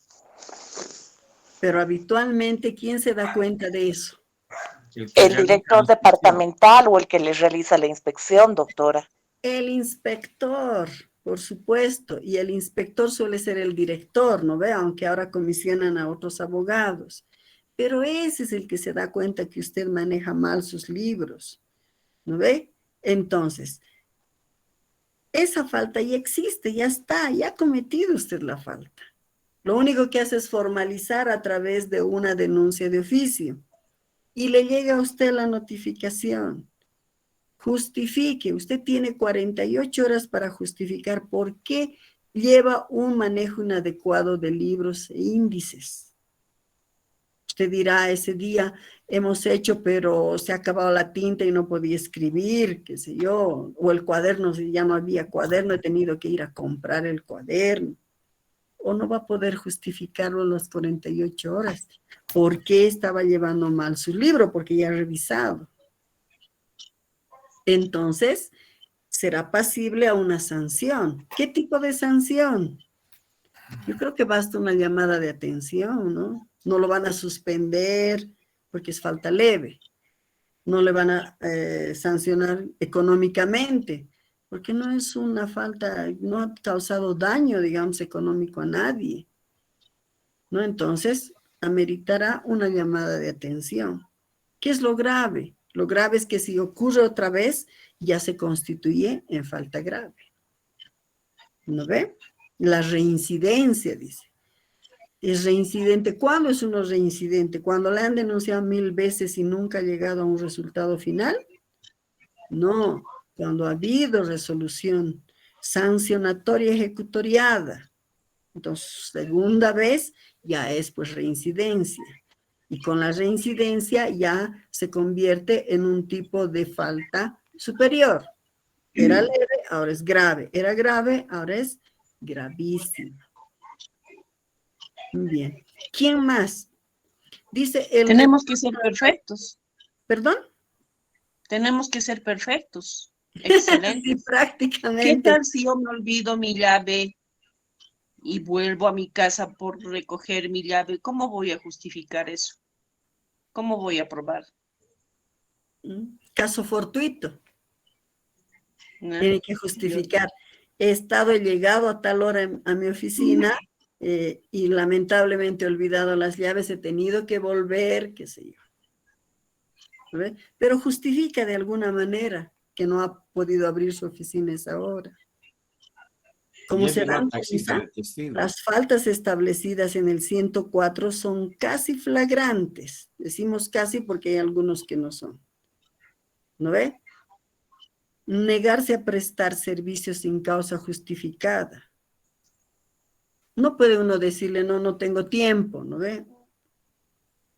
Pero habitualmente, ¿quién se da cuenta de eso? El director departamental o el que les realiza la inspección, doctora. El inspector, por supuesto, y el inspector suele ser el director, ¿no ve? Aunque ahora comisionan a otros abogados. Pero ese es el que se da cuenta que usted maneja mal sus libros, ¿no ve? Entonces, esa falta ya existe, ya está, ya ha cometido usted la falta. Lo único que hace es formalizar a través de una denuncia de oficio y le llega a usted la notificación. Justifique, usted tiene 48 horas para justificar por qué lleva un manejo inadecuado de libros e índices. Usted dirá, ese día hemos hecho, pero se ha acabado la tinta y no podía escribir, qué sé yo, o el cuaderno, si ya no había cuaderno, he tenido que ir a comprar el cuaderno. O no va a poder justificarlo en las 48 horas. ¿Por qué estaba llevando mal su libro? Porque ya ha revisado. Entonces, será pasible a una sanción. ¿Qué tipo de sanción? Yo creo que basta una llamada de atención, ¿no? No lo van a suspender porque es falta leve. No le van a sancionar económicamente porque no es una falta, no ha causado daño, digamos, económico a nadie, ¿no? Entonces, ameritará una llamada de atención. ¿Qué es lo grave? Lo grave es que si ocurre otra vez, ya se constituye en falta grave. ¿No ve? La reincidencia, dice. Es reincidente. ¿Cuándo es uno reincidente? ¿Cuando le han denunciado 1000 veces y nunca ha llegado a un resultado final? No, cuando ha habido resolución sancionatoria ejecutoriada. Entonces, segunda vez ya es pues reincidencia. Y con la reincidencia ya se convierte en un tipo de falta superior. Era leve, ahora es grave. Era grave, ahora es gravísimo. Bien. ¿Quién más? Dice el... Tenemos que ser perfectos. ¿Perdón? Tenemos que ser perfectos. Excelente. Sí, prácticamente. ¿Qué tal si yo me olvido mi llave y vuelvo a mi casa por recoger mi llave? ¿Cómo voy a justificar eso? ¿Cómo voy a probar? Caso fortuito. ¿No? Tiene que justificar. He llegado a tal hora a mi oficina y lamentablemente he olvidado las llaves, he tenido que volver, qué sé yo. ¿Ve? Pero justifica de alguna manera que no ha podido abrir su oficina a esa hora. Como se dan cuenta, las faltas establecidas en el 104 son casi flagrantes. Decimos casi porque hay algunos que no son. ¿No ve? Negarse a prestar servicios sin causa justificada. No puede uno decirle, no, no tengo tiempo, ¿no ve?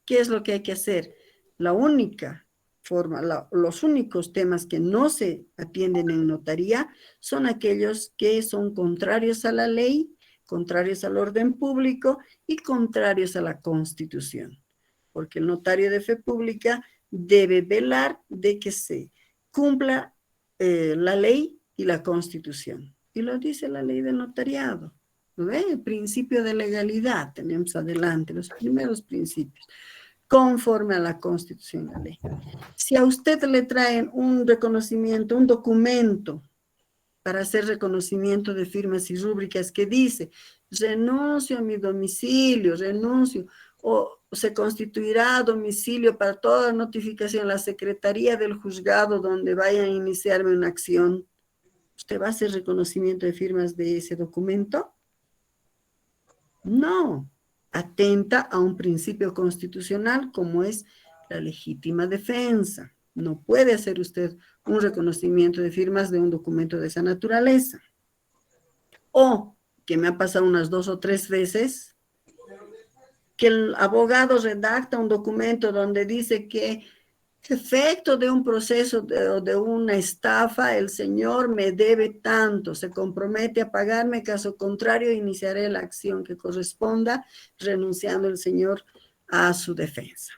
¿Qué es lo que hay que hacer? La única forma, los únicos temas que no se atienden en notaría son aquellos que son contrarios a la ley, contrarios al orden público y contrarios a la Constitución. Porque el notario de fe pública debe velar de que se cumpla la ley y la Constitución. Y lo dice la ley de notariado. ¿No ve? El principio de legalidad, tenemos adelante los primeros principios, conforme a la Constitución y la ley. Si a usted le traen un reconocimiento, un documento para hacer reconocimiento de firmas y rúbricas que dice, renuncio a mi domicilio, renuncio, o se constituirá domicilio para toda notificación, la secretaría del juzgado donde vayan a iniciarme una acción, ¿usted va a hacer reconocimiento de firmas de ese documento? No, atenta a un principio constitucional como es la legítima defensa. No puede hacer usted un reconocimiento de firmas de un documento de esa naturaleza. O, que me ha pasado unas 2 o 3 veces, que el abogado redacta un documento donde dice que efecto de un proceso de una estafa, el señor me debe tanto, se compromete a pagarme, caso contrario iniciaré la acción que corresponda, renunciando el señor a su defensa.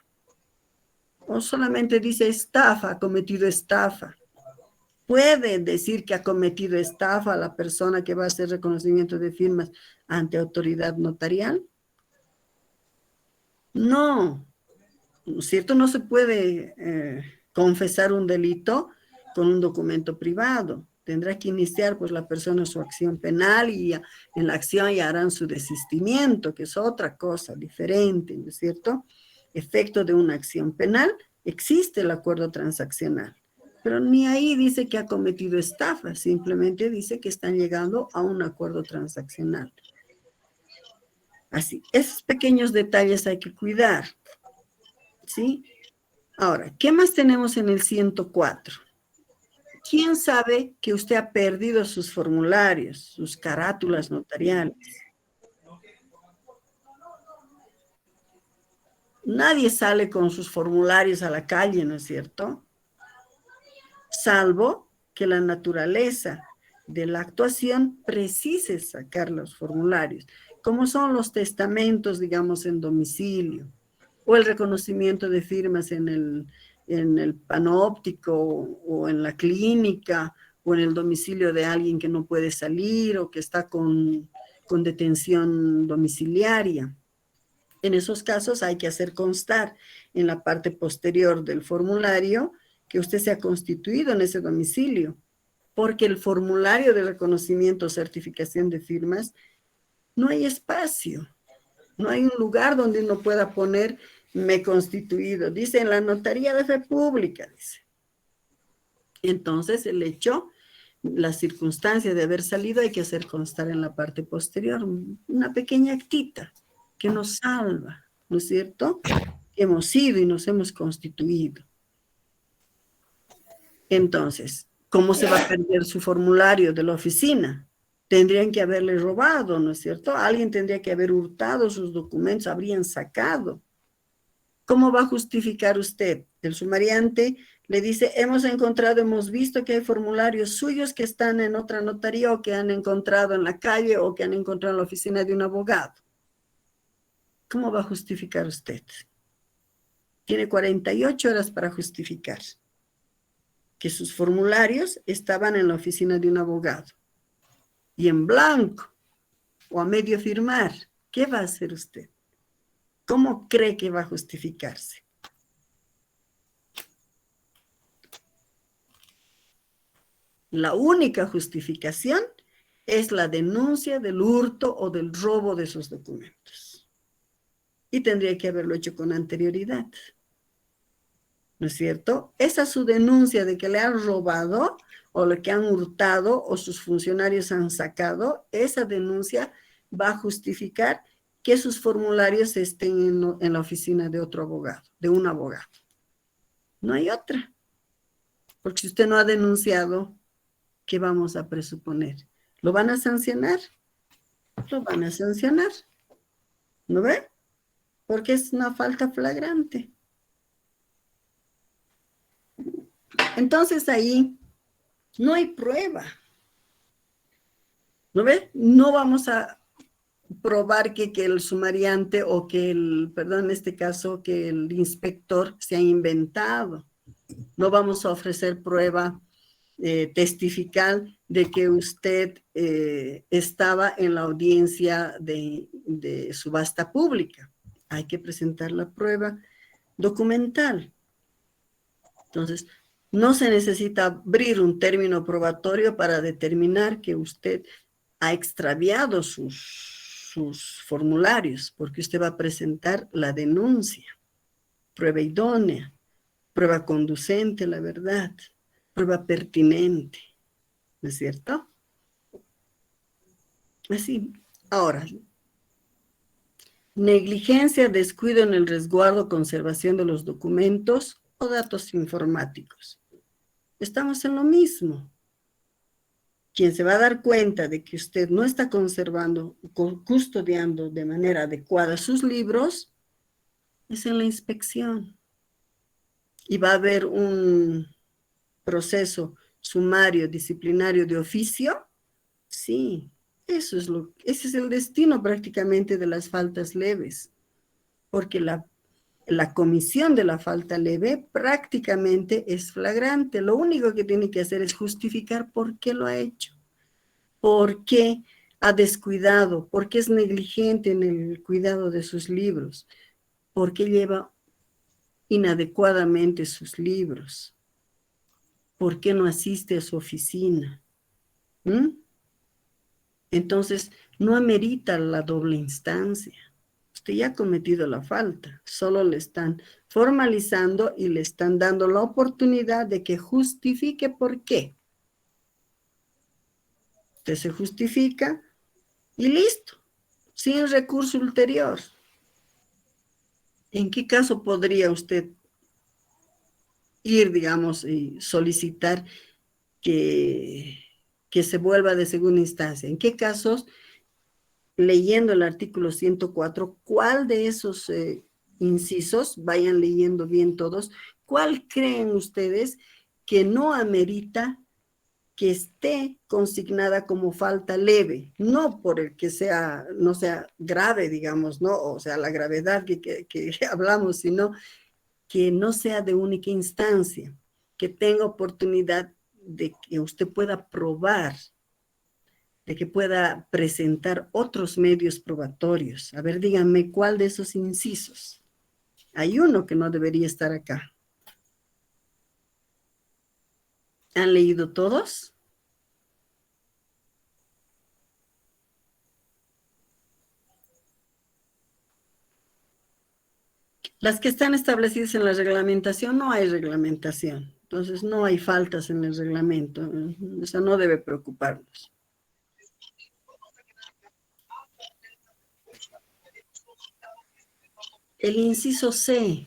O solamente dice estafa, ha cometido estafa. ¿Puede decir que ha cometido estafa a la persona que va a hacer reconocimiento de firmas ante autoridad notarial? No. ¿No es cierto? No se puede confesar un delito con un documento privado. Tendrá que iniciar pues la persona su acción penal y en la acción ya harán su desistimiento, que es otra cosa diferente, ¿no es cierto? Efecto de una acción penal, existe el acuerdo transaccional, pero ni ahí dice que ha cometido estafa, simplemente dice que están llegando a un acuerdo transaccional. Así, esos pequeños detalles hay que cuidar, ¿sí? Ahora, ¿qué más tenemos en el 104? ¿Quién sabe que usted ha perdido sus formularios, sus carátulas notariales? Nadie sale con sus formularios a la calle, ¿no es cierto? Salvo que la naturaleza de la actuación precise sacar los formularios, como son los testamentos, digamos, en domicilio, o el reconocimiento de firmas en el panóptico o en la clínica o en el domicilio de alguien que no puede salir o que está con detención domiciliaria. En esos casos hay que hacer constar en la parte posterior del formulario que usted se ha constituido en ese domicilio, porque el formulario de reconocimiento o certificación de firmas no hay espacio, no hay un lugar donde uno pueda poner me he constituido. Dice en la notaría de fe pública, dice. Entonces el hecho, la circunstancia de haber salido hay que hacer constar en la parte posterior, una pequeña actita que nos salva, ¿no es cierto? Hemos ido y nos hemos constituido. Entonces, ¿cómo se va a perder su formulario de la oficina? Tendrían que haberle robado, ¿no es cierto? Alguien tendría que haber hurtado sus documentos, habrían sacado. ¿Cómo va a justificar usted? El sumariante le dice, hemos encontrado, hemos visto que hay formularios suyos que están en otra notaría o que han encontrado en la calle o que han encontrado en la oficina de un abogado. ¿Cómo va a justificar usted? Tiene 48 horas para justificar que sus formularios estaban en la oficina de un abogado. Y en blanco o a medio firmar, ¿qué va a hacer usted? ¿Cómo cree que va a justificarse? La única justificación es la denuncia del hurto o del robo de esos documentos. Y tendría que haberlo hecho con anterioridad. ¿No es cierto? Esa es su denuncia de que le han robado o lo que han hurtado o sus funcionarios han sacado. Esa denuncia va a justificar que sus formularios estén en la oficina de otro abogado, de un abogado. No hay otra. Porque si usted no ha denunciado, ¿qué vamos a presuponer? ¿Lo van a sancionar? Lo van a sancionar. ¿No ve? Porque es una falta flagrante. Entonces ahí no hay prueba. ¿No ve? No vamos a probar que el sumariante o que en este caso, que el inspector se ha inventado. No vamos a ofrecer prueba testificar de que usted estaba en la audiencia de subasta pública. Hay que presentar la prueba documental. Entonces, no se necesita abrir un término probatorio para determinar que usted ha extraviado sus formularios, porque usted va a presentar la denuncia, prueba idónea, prueba conducente a la verdad, prueba pertinente, ¿no es cierto? Así. Ahora, negligencia, descuido en el resguardo, conservación de los documentos o datos informáticos. Estamos en lo mismo. Quien se va a dar cuenta de que usted no está conservando, custodiando de manera adecuada sus libros, es en la inspección. Y va a haber un proceso sumario, disciplinario de oficio. Sí, ese es el destino prácticamente de las faltas leves. Porque la comisión de la falta leve prácticamente es flagrante. Lo único que tiene que hacer es justificar por qué lo ha hecho, por qué ha descuidado, por qué es negligente en el cuidado de sus libros, por qué lleva inadecuadamente sus libros, por qué no asiste a su oficina. ¿Mm? Entonces, no amerita la doble instancia. Usted ya ha cometido la falta, solo le están formalizando y le están dando la oportunidad de que justifique por qué. Usted se justifica y listo, sin recurso ulterior. ¿En qué caso podría usted ir, digamos, y solicitar que se vuelva de segunda instancia? ¿En qué casos, leyendo el artículo 104, cuál de esos incisos, vayan leyendo bien todos, cuál creen ustedes que no amerita que esté consignada como falta leve, no por el que sea, no sea grave, digamos, ¿no? O sea, la gravedad que hablamos, sino que no sea de única instancia, que tenga oportunidad de que usted pueda probar, de que pueda presentar otros medios probatorios. A ver, díganme, ¿cuál de esos incisos? Hay uno que no debería estar acá. ¿Han leído todos? Las que están establecidas en la reglamentación, no hay reglamentación. Entonces, no hay faltas en el reglamento. Eso no debe preocuparnos. El inciso C.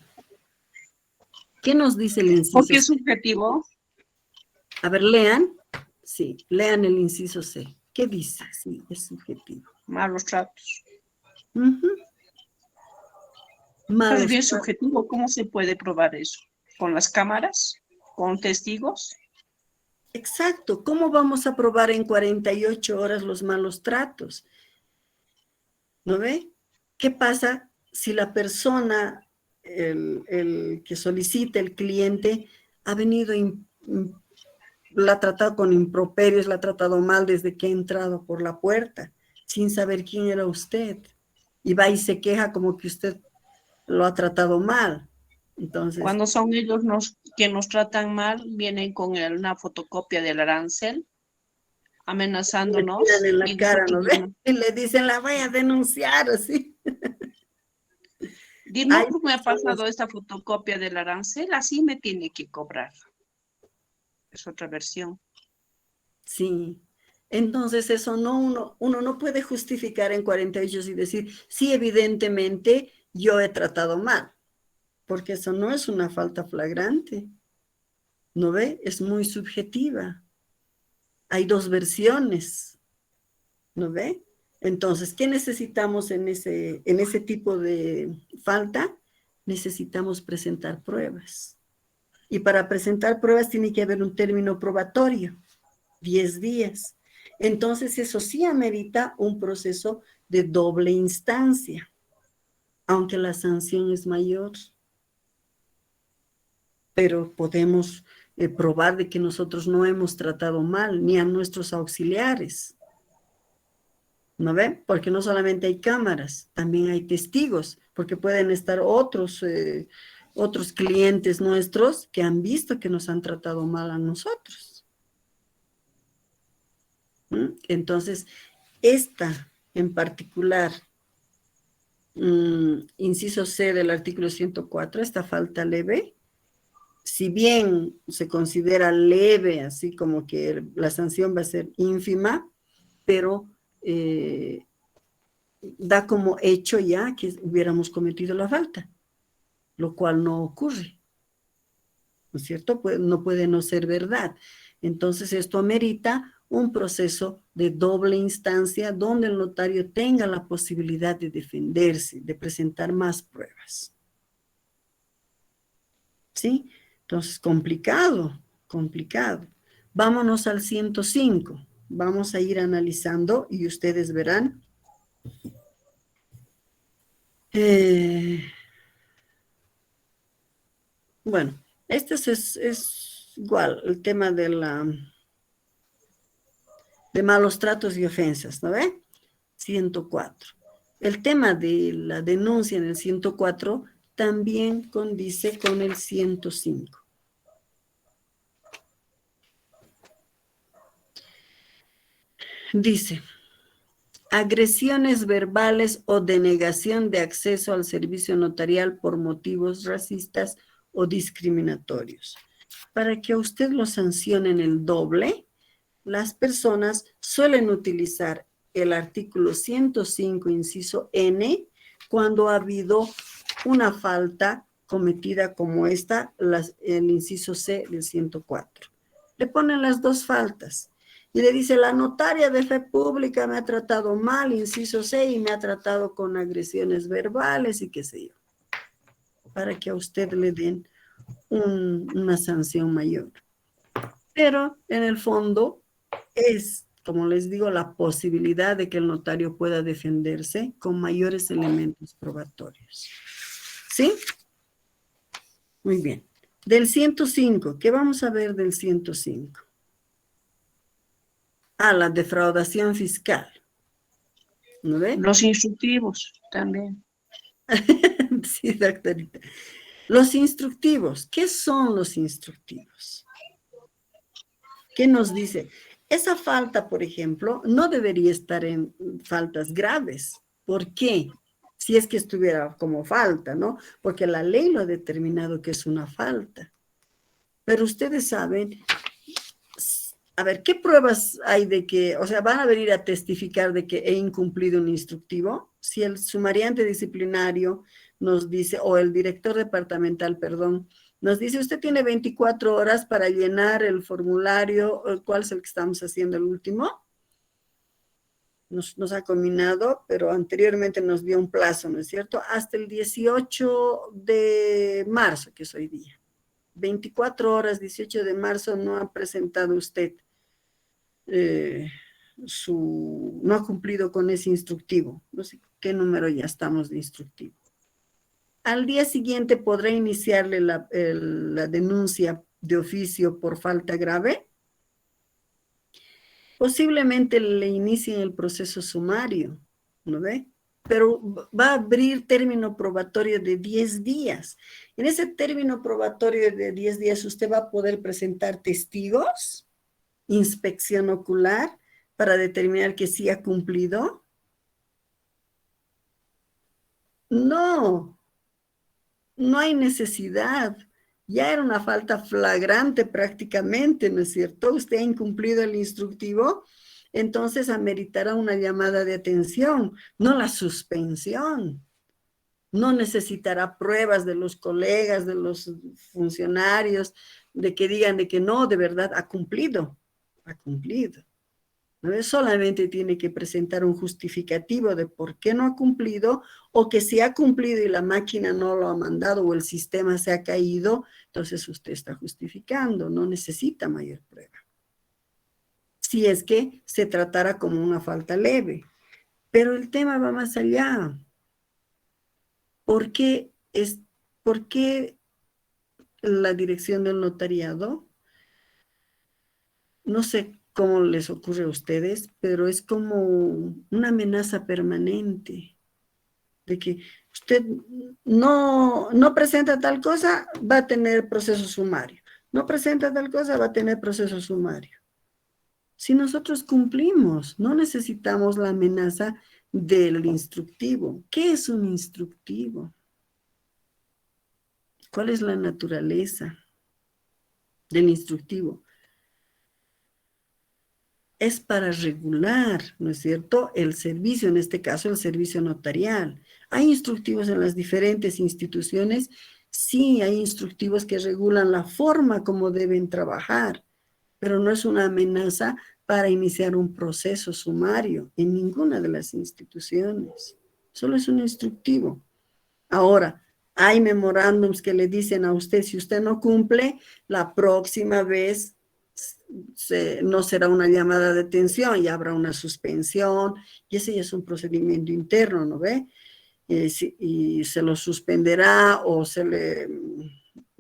¿Qué nos dice el inciso Porque es C? subjetivo. A ver, lean. Sí, lean el inciso C. ¿Qué dice? Sí, es subjetivo. Malos tratos. Ujú. Es Malos bien tratos. subjetivo. ¿Cómo se puede probar eso? ¿Con las cámaras? ¿Con testigos? Exacto. ¿Cómo vamos a probar en 48 horas los malos tratos? ¿No ve? ¿Qué pasa si la persona, el que solicita, el cliente, ha venido, la ha tratado con improperios, la ha tratado mal desde que ha entrado por la puerta, sin saber quién era usted? Y va y se queja como que usted lo ha tratado mal. Entonces, Cuando son ellos que nos tratan mal, vienen con una fotocopia del arancel, le tiran amenazándonos en la y cara, nosotros ¿no ve? Y le dicen, la voy a denunciar, así. no Hay me ha personas, pasado esta fotocopia del arancel, así me tiene que cobrar. Es otra versión. sí. Entonces eso no, uno no puede justificar en 48 y decir, sí, evidentemente yo he tratado mal, porque eso no es una falta flagrante, ¿no ve? Es muy subjetiva. Hay dos versiones, ¿no ve? Entonces, ¿qué necesitamos en ese tipo de falta? Necesitamos presentar pruebas. Y para presentar pruebas tiene que haber un término probatorio, 10 días. Entonces, eso sí amerita un proceso de doble instancia, aunque la sanción es mayor. Pero podemos probar de que nosotros no hemos tratado mal, ni a nuestros auxiliares. ¿No ven? Porque no solamente hay cámaras, también hay testigos, porque pueden estar otros clientes nuestros que han visto que nos han tratado mal a nosotros. ¿Mm? Entonces, esta en particular, inciso C del artículo 104, esta falta leve, si bien se considera leve, así como que la sanción va a ser ínfima, pero da como hecho ya que hubiéramos cometido la falta, lo cual no ocurre, ¿no es cierto? No puede no ser verdad. Entonces esto amerita un proceso de doble instancia donde el notario tenga la posibilidad de defenderse, de presentar más pruebas. ¿Sí? Entonces, complicado, complicado. Vámonos al 105. Vamos a ir analizando y ustedes verán. Bueno, este es igual, el tema de malos tratos y ofensas, ¿no ve? 104. El tema de la denuncia en el 104 también condice con el 105. Dice, agresiones verbales o denegación de acceso al servicio notarial por motivos racistas o discriminatorios. Para que a usted lo sancionen el doble, las personas suelen utilizar el artículo 105, inciso N, cuando ha habido una falta cometida como esta, el inciso C del 104. Le ponen las dos faltas y le dice, la notaria de fe pública me ha tratado mal, inciso C, y me ha tratado con agresiones verbales y qué sé yo, para que a usted le den una sanción mayor. Pero en el fondo es, como les digo, la posibilidad de que el notario pueda defenderse con mayores elementos probatorios. ¿Sí? Muy bien. Del 105, ¿qué vamos a ver del 105? La defraudación fiscal. ¿No ve? Los instructivos también. Sí, doctorita. Los instructivos. ¿Qué son los instructivos? ¿Qué nos dice? Esa falta, por ejemplo, no debería estar en faltas graves. ¿Por qué? Si es que estuviera como falta, ¿no? Porque la ley lo ha determinado que es una falta. Pero ustedes saben, a ver, ¿qué pruebas hay de que, o sea, van a venir a testificar de que he incumplido un instructivo? Si el sumariante disciplinario nos dice, o el director departamental, perdón, nos dice, usted tiene 24 horas para llenar el formulario, ¿cuál es el que estamos haciendo el último? Nos ha combinado, pero anteriormente nos dio un plazo, ¿no es cierto? Hasta el 18 de marzo, que es hoy día. 24 horas, 18 de marzo, no ha presentado usted no ha cumplido con ese instructivo. No sé qué número ya estamos de instructivo. Al día siguiente podrá iniciarle la denuncia de oficio por falta grave. Posiblemente le inicien el proceso sumario, ¿no ve? Pero va a abrir término probatorio de 10 días. En ese término probatorio de 10 días usted va a poder presentar testigos, inspección ocular, para determinar que sí ha cumplido. No hay necesidad. Ya era una falta flagrante prácticamente, ¿no es cierto? Usted ha incumplido el instructivo, entonces ameritará una llamada de atención, no la suspensión. No necesitará pruebas de los colegas, de los funcionarios, de que digan de que no, de verdad ha cumplido. Ha cumplido. ¿No? Solamente tiene que presentar un justificativo de por qué no ha cumplido, o que si ha cumplido y la máquina no lo ha mandado o el sistema se ha caído, entonces usted está justificando, no necesita mayor prueba. Si es que se tratara como una falta leve. Pero el tema va más allá. ¿Por qué la dirección del notariado? No sé cómo les ocurre a ustedes, pero es como una amenaza permanente de que usted no presenta tal cosa, va a tener proceso sumario. No presenta tal cosa, va a tener proceso sumario. Si nosotros cumplimos, no necesitamos la amenaza del instructivo. ¿Qué es un instructivo? ¿Cuál es la naturaleza del instructivo? Es para regular, ¿no es cierto?, el servicio, en este caso el servicio notarial. ¿Hay instructivos en las diferentes instituciones? Sí, hay instructivos que regulan la forma como deben trabajar, pero no es una amenaza para iniciar un proceso sumario en ninguna de las instituciones. Solo es un instructivo. Ahora, hay memorándums que le dicen a usted, si usted no cumple, la próxima vez no será una llamada de atención, ya habrá una suspensión, y ese ya es un procedimiento interno, ¿no ve? Y se lo suspenderá o se le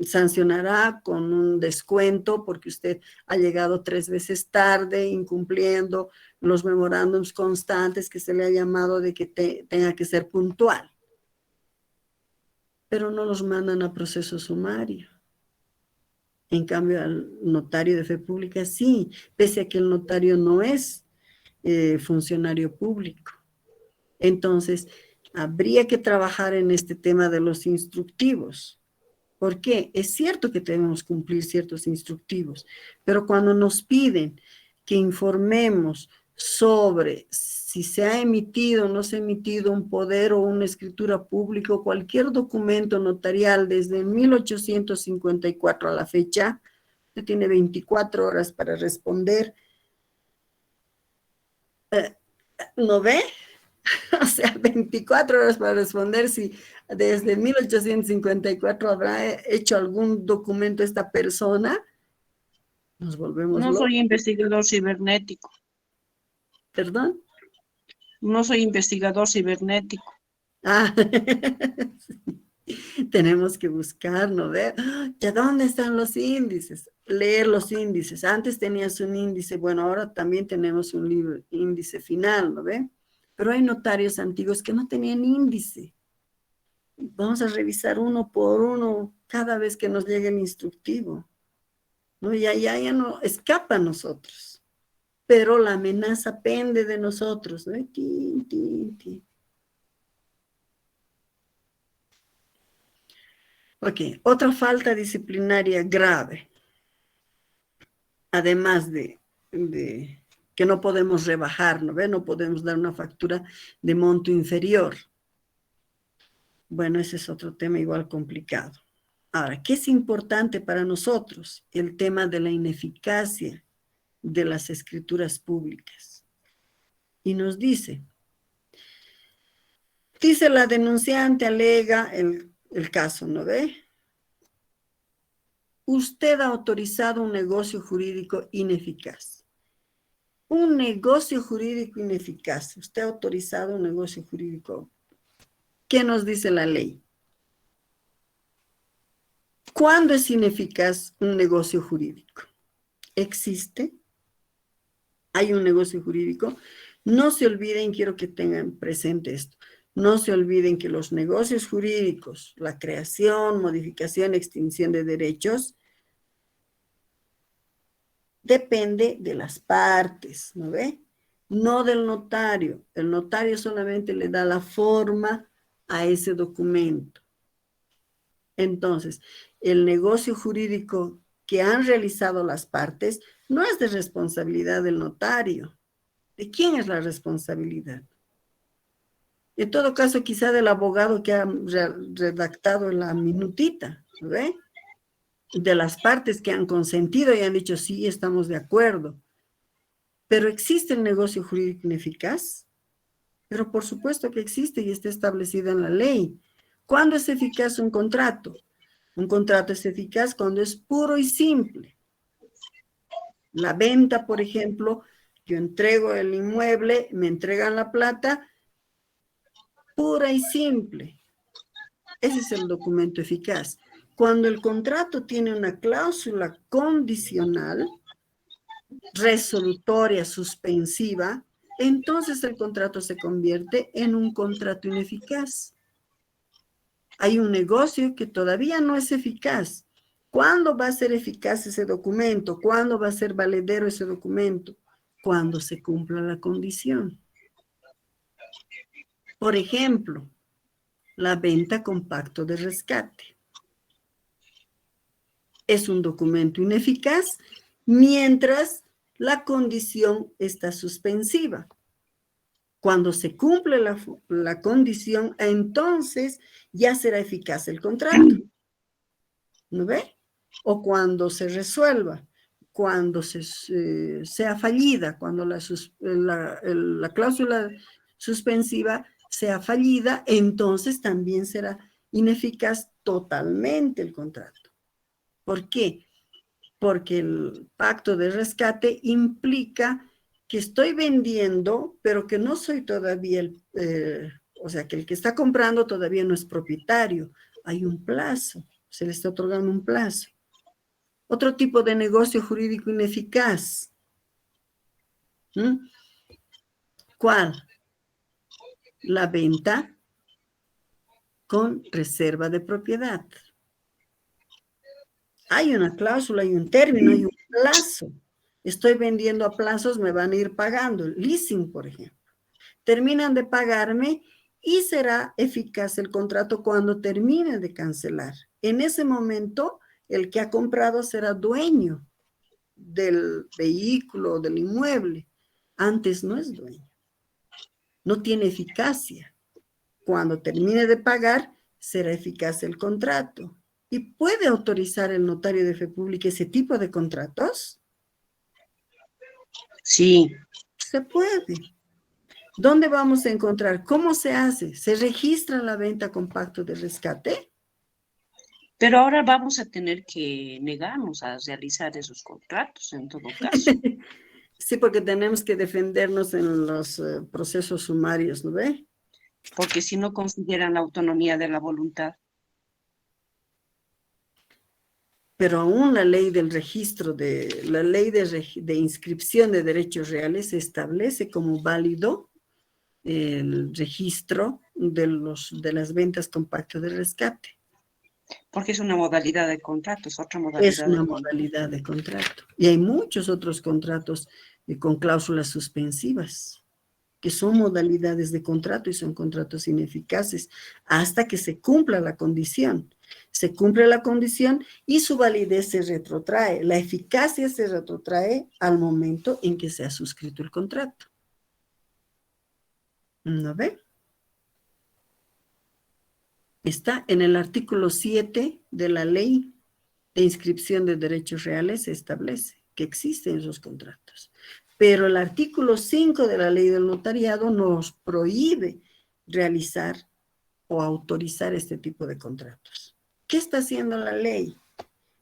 sancionará con un descuento porque usted ha llegado 3 veces tarde, incumpliendo los memorándums constantes que se le ha llamado de que tenga que ser puntual. Pero no los mandan a proceso sumario. En cambio, al notario de fe pública sí, pese a que el notario no es funcionario público. Entonces, habría que trabajar en este tema de los instructivos. ¿Por qué? Es cierto que debemos cumplir ciertos instructivos, pero cuando nos piden que informemos sobre si se ha emitido o no se ha emitido un poder o una escritura pública o cualquier documento notarial desde 1854 a la fecha, usted tiene 24 horas para responder. ¿No ve? O sea, 24 horas para responder si desde 1854 habrá hecho algún documento esta persona. Nos volvemos No locos. soy investigador cibernético. ¿Perdón? No soy investigador cibernético. Ah, sí. Tenemos que buscar, ¿no ve? ¿Ya dónde están los índices? Leer los índices. Antes tenías un índice, bueno, ahora también tenemos un libro, índice final, ¿no ve? Pero hay notarios antiguos que no tenían índice. Vamos a revisar uno por uno cada vez que nos llegue el instructivo. ¿No? Ya no escapa a nosotros. Pero la amenaza pende de nosotros, ¿no? Tin, tin, tin. Ok, otra falta disciplinaria grave, además de que no podemos rebajar, ¿no ve? No podemos dar una factura de monto inferior. Bueno, ese es otro tema igual complicado. Ahora, ¿qué es importante para nosotros? El tema de la ineficacia de las escrituras públicas. Y nos dice la denunciante, alega el caso, ¿no ve? Usted ha autorizado un negocio jurídico ineficaz. Un negocio jurídico ineficaz. Usted ha autorizado un negocio jurídico. ¿Qué nos dice la ley? ¿Cuándo es ineficaz un negocio jurídico? ¿Existe? ¿Hay un negocio jurídico? No se olviden, quiero que tengan presente esto, no se olviden que los negocios jurídicos, la creación, modificación, extinción de derechos, depende de las partes, ¿no ve? No del notario. El notario solamente le da la forma a ese documento. Entonces, el negocio jurídico que han realizado las partes no es de responsabilidad del notario. ¿De quién es la responsabilidad? En todo caso, quizá del abogado que ha redactado la minutita, ¿no ve? De las partes que han consentido y han dicho, sí, estamos de acuerdo. Pero ¿existe el negocio jurídico ineficaz? Pero por supuesto que existe y está establecido en la ley. ¿Cuándo es eficaz un contrato? Un contrato es eficaz cuando es puro y simple. La venta, por ejemplo, yo entrego el inmueble, me entregan la plata, pura y simple. Ese es el documento eficaz. Cuando el contrato tiene una cláusula condicional, resolutoria, suspensiva, entonces el contrato se convierte en un contrato ineficaz. Hay un negocio que todavía no es eficaz. ¿Cuándo va a ser eficaz ese documento? ¿Cuándo va a ser valedero ese documento? Cuando se cumpla la condición. Por ejemplo, la venta con pacto de rescate. Es un documento ineficaz mientras la condición está suspensiva. Cuando se cumple la condición, entonces ya será eficaz el contrato. ¿No ve? O cuando se resuelva, cuando sea fallida, cuando la cláusula suspensiva sea fallida, entonces también será ineficaz totalmente el contrato. ¿Por qué? Porque el pacto de rescate implica que estoy vendiendo, pero que no soy todavía o sea, que el que está comprando todavía no es propietario. Hay un plazo, se le está otorgando un plazo. Otro tipo de negocio jurídico ineficaz. ¿Cuál? La venta con reserva de propiedad. Hay una cláusula, hay un término, hay un plazo Estoy vendiendo a plazos, me van a ir pagando. Leasing, por ejemplo. Terminan de pagarme y será eficaz el contrato cuando termine de cancelar. En ese momento, el que ha comprado será dueño del vehículo, del inmueble. Antes no es dueño. No tiene eficacia. Cuando termine de pagar, será eficaz el contrato. ¿Y puede autorizar el notario de fe pública ese tipo de contratos? Sí, Se puede. ¿Dónde vamos a encontrar? ¿Cómo se hace? ¿Se registra la venta con pacto de rescate? pero ahora vamos a tener que negarnos a realizar esos contratos en todo caso, Sí, porque tenemos que defendernos en los procesos sumarios, ¿no ve? porque si no consideran la autonomía de la voluntad. Pero aún la ley del registro, la ley de inscripción de derechos reales establece como válido el registro de las ventas con pacto de rescate. Porque es una modalidad de contrato, es otra Es modalidad de una contrato. modalidad de contrato. Y hay muchos otros contratos con cláusulas suspensivas, que son modalidades de contrato y son contratos ineficaces hasta que se cumpla la condición. Se cumple la condición y su validez se retrotrae. La eficacia se retrotrae al momento en que se ha suscrito el contrato. ¿No ve? Está en el artículo 7 de la ley de inscripción de derechos reales, se establece que existen esos contratos. Pero el artículo 5 de la ley del notariado nos prohíbe realizar o autorizar este tipo de contratos. ¿Qué está haciendo la ley?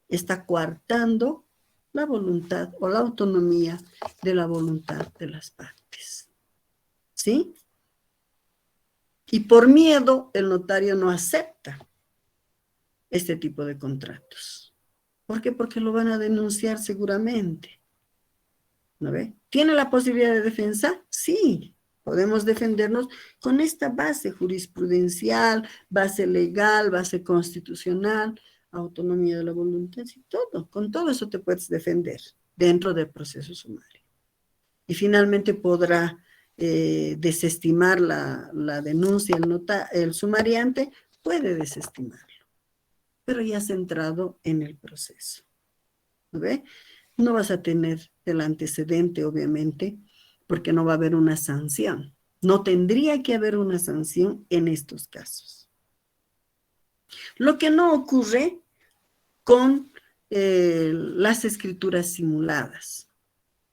Está coartando la voluntad o la autonomía de la voluntad de las partes. ¿Sí? Y por miedo, el notario no acepta este tipo de contratos. ¿Por qué? Porque lo van a denunciar seguramente. ¿No ve? ¿Tiene la posibilidad de defensa? Sí, podemos defendernos con esta base jurisprudencial, base legal, base constitucional, autonomía de la voluntad y todo. Con todo eso te puedes defender dentro del proceso sumario. Y finalmente podrá desestimar la denuncia, el sumariante puede desestimarlo, pero ya centrado en el proceso. ¿No ve? No vas a tener el antecedente, obviamente, porque no va a haber una sanción. No tendría que haber una sanción en estos casos. Lo que no ocurre con las escrituras simuladas.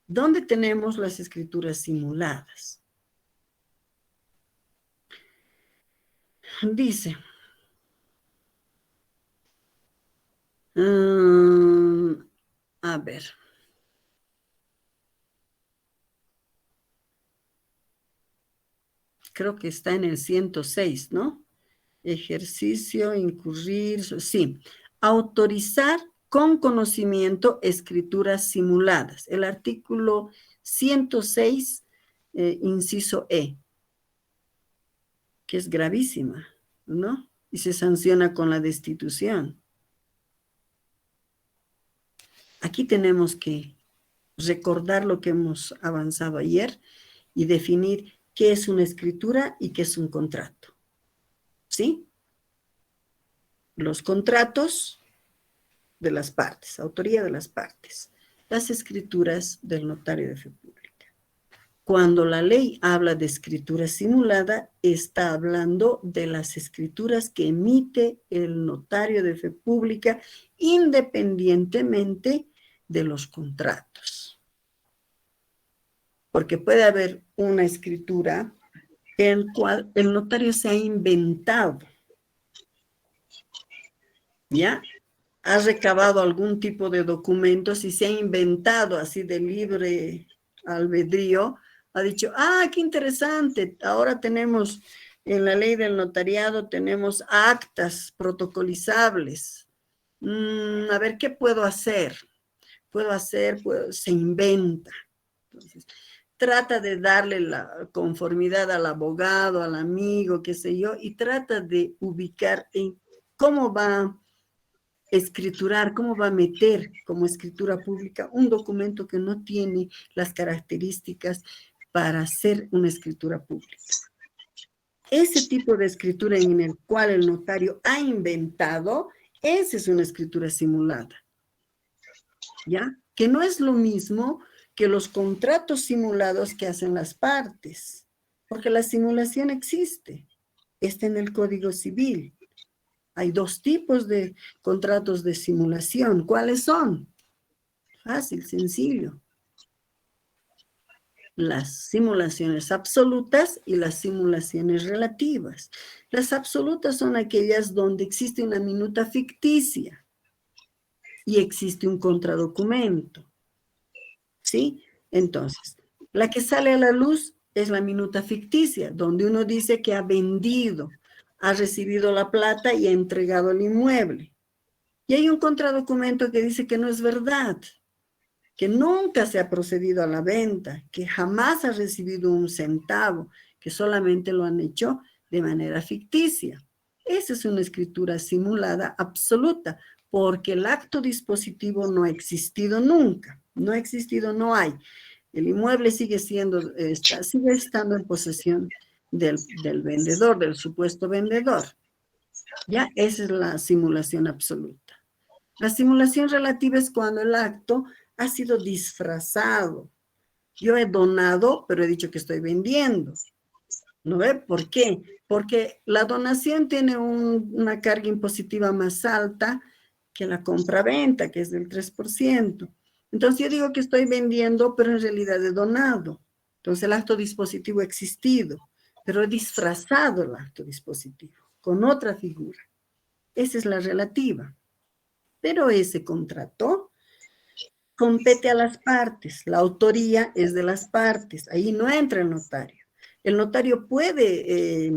¿Dónde tenemos las escrituras simuladas? Dice, a ver. Creo que está en el 106, ¿no? Ejercicio, incurrir, sí. Autorizar con conocimiento escrituras simuladas. El artículo 106, inciso E, que es gravísima, ¿no? Y se sanciona con la destitución. Aquí tenemos que recordar lo que hemos avanzado ayer y definir qué es una escritura y qué es un contrato. ¿Sí? Los contratos de las partes, autoría de las partes, las escrituras del notario de fe pública. Cuando la ley habla de escritura simulada, está hablando de las escrituras que emite el notario de fe pública independientemente de los contratos. Porque puede haber una escritura en la cual el notario se ha inventado, ¿ya? Ha recabado algún tipo de documentos y se ha inventado así de libre albedrío, ha dicho, qué interesante, ahora tenemos en la ley del notariado, tenemos actas protocolizables. A ver, ¿qué puedo hacer? Se inventa. Entonces, trata de darle la conformidad al abogado, al amigo, qué sé yo, y trata de ubicar en cómo va escriturar, cómo va a meter como escritura pública un documento que no tiene las características para ser una escritura pública. Ese tipo de escritura en el cual el notario ha inventado, esa es una escritura simulada, ¿ya? Que no es lo mismo que los contratos simulados que hacen las partes, porque la simulación existe, está en el Código Civil. Hay dos tipos de contratos de simulación. ¿Cuáles son? Fácil, sencillo. Las simulaciones absolutas y las simulaciones relativas. Las absolutas son aquellas donde existe una minuta ficticia y existe un contradocumento. ¿Sí? Entonces, la que sale a la luz es la minuta ficticia, donde uno dice que ha vendido, ha recibido la plata y ha entregado el inmueble. Y hay un contradocumento que dice que no es verdad, que nunca se ha procedido a la venta, que jamás ha recibido un centavo, que solamente lo han hecho de manera ficticia. Esa es una escritura simulada absoluta, porque el acto dispositivo no ha existido nunca, no ha existido, no hay. El inmueble sigue estando en posesión del vendedor, del supuesto vendedor. Ya, esa es la simulación absoluta. La simulación relativa es cuando el acto ha sido disfrazado. Yo he donado, pero he dicho que estoy vendiendo. ¿No ve? ¿Por qué? Porque la donación tiene una carga impositiva más alta que la compra-venta, que es del 3%. Entonces yo digo que estoy vendiendo, pero en realidad he donado. Entonces el acto dispositivo ha existido, pero he disfrazado el acto dispositivo con otra figura. Esa es la relativa. Pero ese contrato compete a las partes, la autoría es de las partes, ahí no entra el notario. El notario puede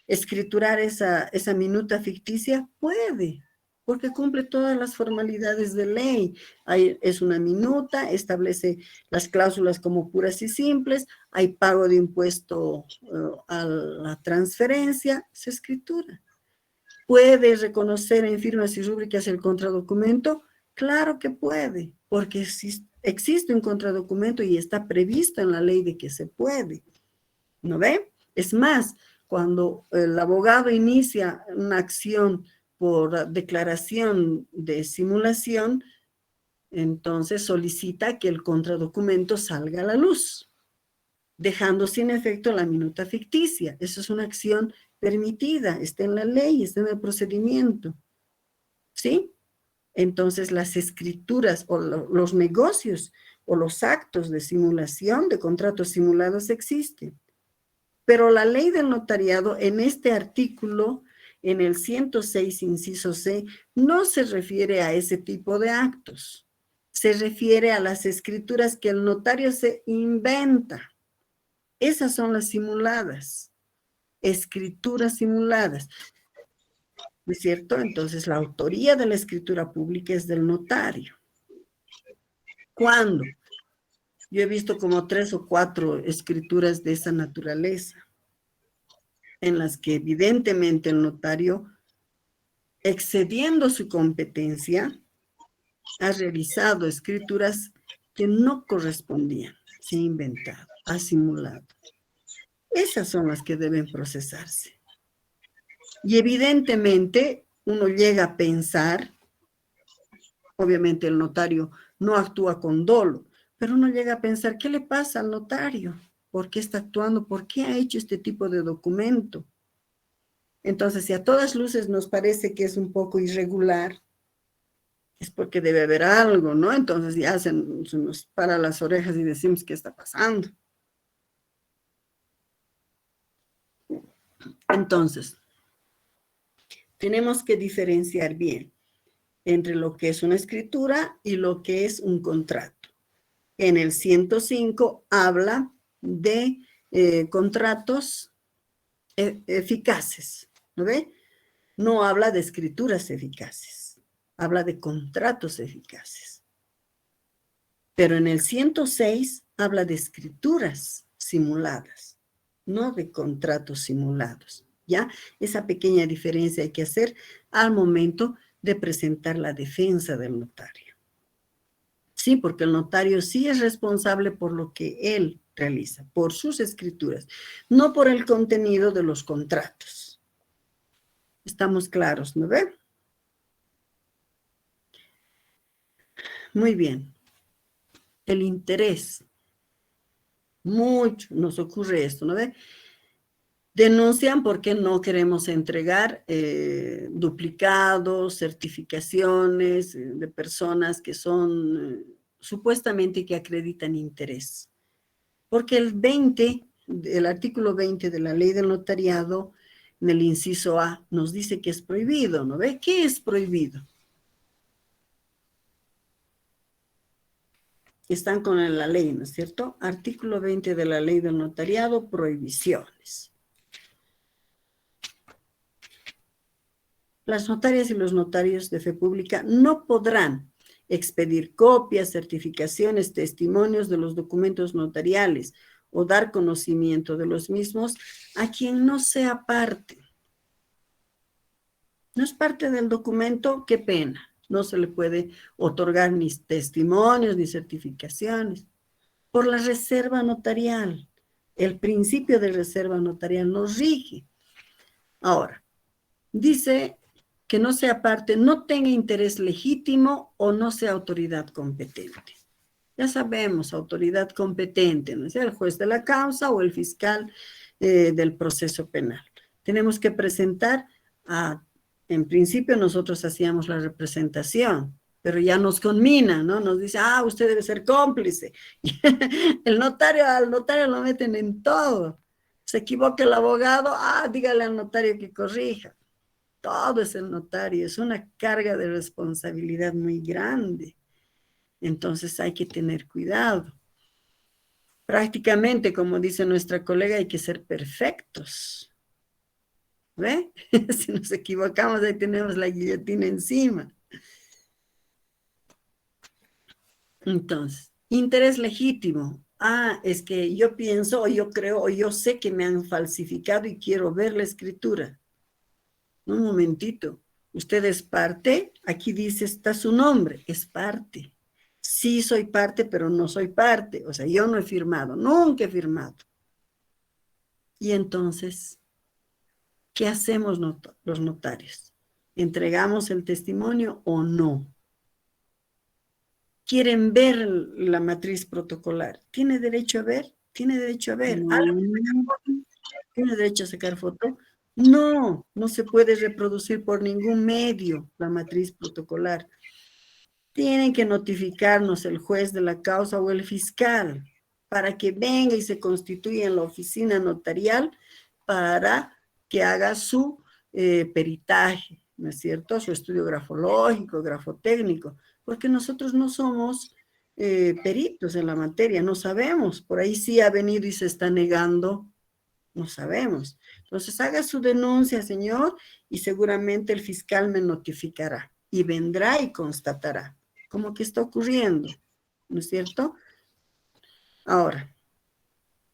escriturar esa minuta ficticia, puede, porque cumple todas las formalidades de ley. Es una minuta, establece las cláusulas como puras y simples, hay pago de impuesto a la transferencia, se escritura. ¿Puede reconocer en firmas y rúbricas el contradocumento? Claro que puede, porque existe un contradocumento y está previsto en la ley de que se puede. ¿No ve? Es más, cuando el abogado inicia una acción por declaración de simulación, entonces solicita que el contradocumento salga a la luz, dejando sin efecto la minuta ficticia. Eso es una acción permitida, está en la ley, está en el procedimiento. ¿Sí? Entonces las escrituras o los negocios o los actos de simulación, de contratos simulados existen. Pero la ley del notariado en este artículo, en el 106, inciso C, no se refiere a ese tipo de actos. Se refiere a las escrituras que el notario se inventa. Esas son las simuladas, escrituras simuladas. ¿No es cierto? Entonces, la autoría de la escritura pública es del notario. ¿Cuándo? Yo he visto como 3 o 4 escrituras de esa naturaleza, en las que evidentemente el notario, excediendo su competencia, ha realizado escrituras que no correspondían, se ha inventado, ha simulado. Esas son las que deben procesarse. Y evidentemente uno llega a pensar, obviamente el notario no actúa con dolo, pero uno llega a pensar, ¿qué le pasa al notario? ¿Por qué está actuando? ¿Por qué ha hecho este tipo de documento? Entonces, si a todas luces nos parece que es un poco irregular, es porque debe haber algo, ¿no? Entonces ya se nos para las orejas y decimos, ¿qué está pasando? Entonces, tenemos que diferenciar bien entre lo que es una escritura y lo que es un contrato. En el 105 habla de contratos eficaces, ¿no ve? No habla de escrituras eficaces, habla de contratos eficaces. Pero en el 106 habla de escrituras simuladas, no de contratos simulados. ¿Ya? Esa pequeña diferencia hay que hacer al momento de presentar la defensa del notario. Sí, porque el notario sí es responsable por lo que él realiza, por sus escrituras, no por el contenido de los contratos. Estamos claros, ¿no ve? Muy bien. El interés. Mucho nos ocurre esto, ¿no ve? Denuncian porque no queremos entregar duplicados, certificaciones de personas que son supuestamente que acreditan interés. Porque el artículo 20 de la ley del notariado, en el inciso A, nos dice que es prohibido, ¿no ve? ¿Qué es prohibido? Están con la ley, ¿no es cierto? Artículo 20 de la ley del notariado, prohibiciones. Las notarias y los notarios de fe pública no podrán expedir copias, certificaciones, testimonios de los documentos notariales o dar conocimiento de los mismos a quien no sea parte. No es parte del documento, qué pena. No se le puede otorgar ni testimonios ni certificaciones. Por la reserva notarial. El principio de reserva notarial nos rige. Ahora, dice que no sea parte, no tenga interés legítimo o no sea autoridad competente. Ya sabemos, autoridad competente, ¿no es el juez de la causa o el fiscal del proceso penal. Tenemos que presentar en principio nosotros hacíamos la representación, pero ya nos conmina, ¿no? Nos dice, usted debe ser cómplice. Al notario lo meten en todo. Se equivoca el abogado, dígale al notario que corrija. Todo es el notario, es una carga de responsabilidad muy grande. Entonces hay que tener cuidado. Prácticamente, como dice nuestra colega, hay que ser perfectos. ¿Ve? Si nos equivocamos, ahí tenemos la guillotina encima. Entonces, interés legítimo. Es que yo pienso, o yo creo, o yo sé que me han falsificado y quiero ver la escritura. Un momentito. Usted es parte, aquí dice, está su nombre, es parte. Sí soy parte, pero no soy parte. O sea, yo no he firmado, nunca he firmado. Y entonces, ¿qué hacemos los notarios? ¿Entregamos el testimonio o no? ¿Quieren ver la matriz protocolar? ¿Tiene derecho a ver? ¿Tiene derecho a ver? ¿Tiene derecho a sacar foto? No, no se puede reproducir por ningún medio la matriz protocolar. Tienen que notificarnos el juez de la causa o el fiscal para que venga y se constituya en la oficina notarial para que haga su peritaje, ¿no es cierto? Su estudio grafológico, grafotécnico, porque nosotros no somos peritos en la materia, no sabemos. Por ahí sí ha venido y se está negando, no sabemos. Entonces haga su denuncia, señor, y seguramente el fiscal me notificará y vendrá y constatará como que está ocurriendo, ¿no es cierto? Ahora,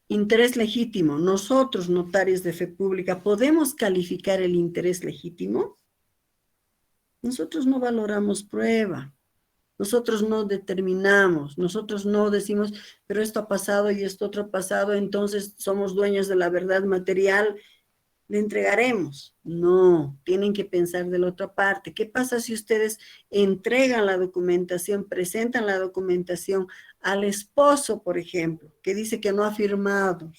interés legítimo. Nosotros, notarios de fe pública, ¿podemos calificar el interés legítimo? Nosotros no valoramos prueba. Nosotros no determinamos, nosotros no decimos, pero esto ha pasado y esto otro ha pasado, entonces somos dueños de la verdad material, le entregaremos. No, tienen que pensar de la otra parte. ¿Qué pasa si ustedes entregan la documentación, presentan la documentación al esposo, por ejemplo, que dice que no ha firmado,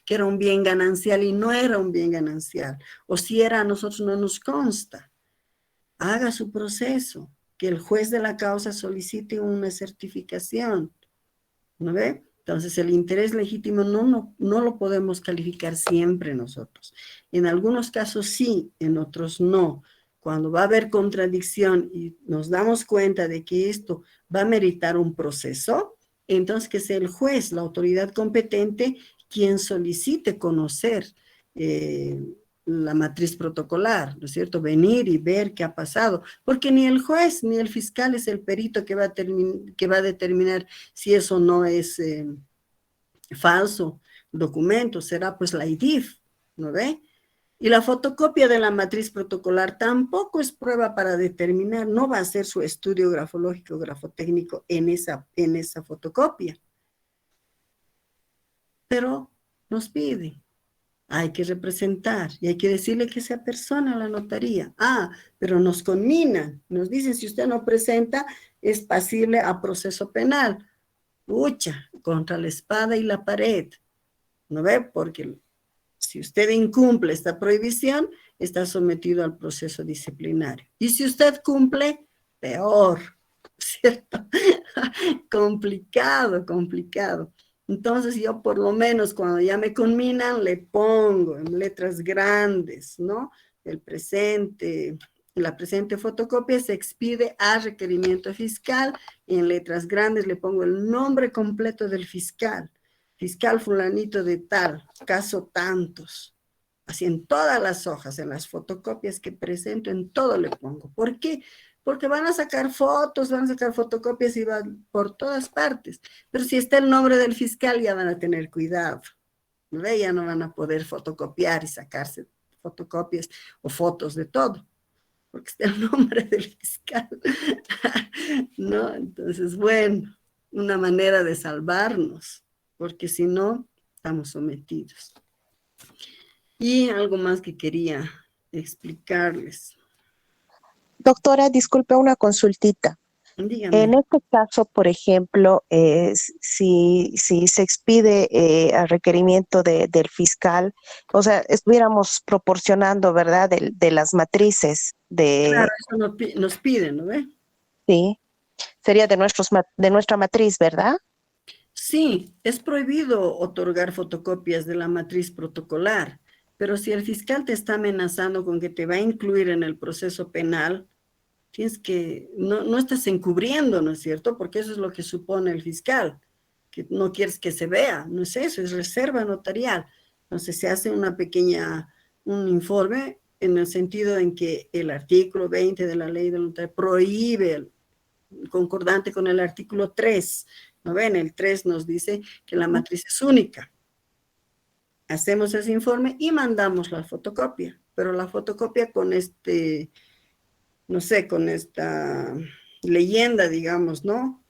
que era un bien ganancial y no era un bien ganancial? O si era, a nosotros no nos consta. Haga su proceso, que el juez de la causa solicite una certificación, ¿no ve? Entonces, el interés legítimo no lo podemos calificar siempre nosotros. En algunos casos sí, en otros no. Cuando va a haber contradicción y nos damos cuenta de que esto va a meritar un proceso, entonces que sea el juez, la autoridad competente, quien solicite conocer la matriz protocolar, ¿no es cierto? Venir y ver qué ha pasado, porque ni el juez ni el fiscal es el perito que va a determinar si eso no es falso documento, será pues la IDIF, ¿no ve? Y la fotocopia de la matriz protocolar tampoco es prueba para determinar, no va a ser su estudio grafológico, grafotécnico en esa fotocopia. Pero nos pide, hay que representar y hay que decirle que sea persona la notaría. Ah, pero nos conminan, nos dicen si usted no presenta es pasible a proceso penal. Pucha, contra la espada y la pared. ¿No ve? Porque si usted incumple esta prohibición, está sometido al proceso disciplinario. Y si usted cumple, peor, ¿cierto? Complicado, complicado. Entonces yo por lo menos cuando ya me conminan, le pongo en letras grandes, ¿no? La presente fotocopia se expide a requerimiento fiscal, y en letras grandes le pongo el nombre completo del fiscal. Fiscal fulanito de tal, caso tantos. Así en todas las hojas, en las fotocopias que presento, en todo le pongo. ¿Por qué? Porque van a sacar fotos, van a sacar fotocopias y van por todas partes. Pero si está el nombre del fiscal, ya van a tener cuidado. ¿No ve? Ya no van a poder fotocopiar y sacarse fotocopias o fotos de todo, porque está el nombre del fiscal. ¿No? Entonces, bueno, una manera de salvarnos, porque si no, estamos sometidos. Y algo más que quería explicarles. Doctora, disculpe una consultita. Dígame. En este caso, por ejemplo, si se expide a requerimiento del fiscal, o sea, estuviéramos proporcionando, ¿verdad?, de las matrices Claro, eso nos piden, ¿no ve? Sí, sería de nuestra matriz, ¿verdad? Sí, es prohibido otorgar fotocopias de la matriz protocolar, pero si el fiscal te está amenazando con que te va a incluir en el proceso penal, tienes que, no estás encubriendo, ¿no es cierto? Porque eso es lo que supone el fiscal, que no quieres que se vea, no es eso, es reserva notarial. Entonces se hace un informe en el sentido en que el artículo 20 de la ley de notario prohíbe, concordante con el artículo 3, ¿no ven? El 3 nos dice que la matriz es única. Hacemos ese informe y mandamos la fotocopia, pero la fotocopia con no sé, con esta leyenda, digamos, ¿no?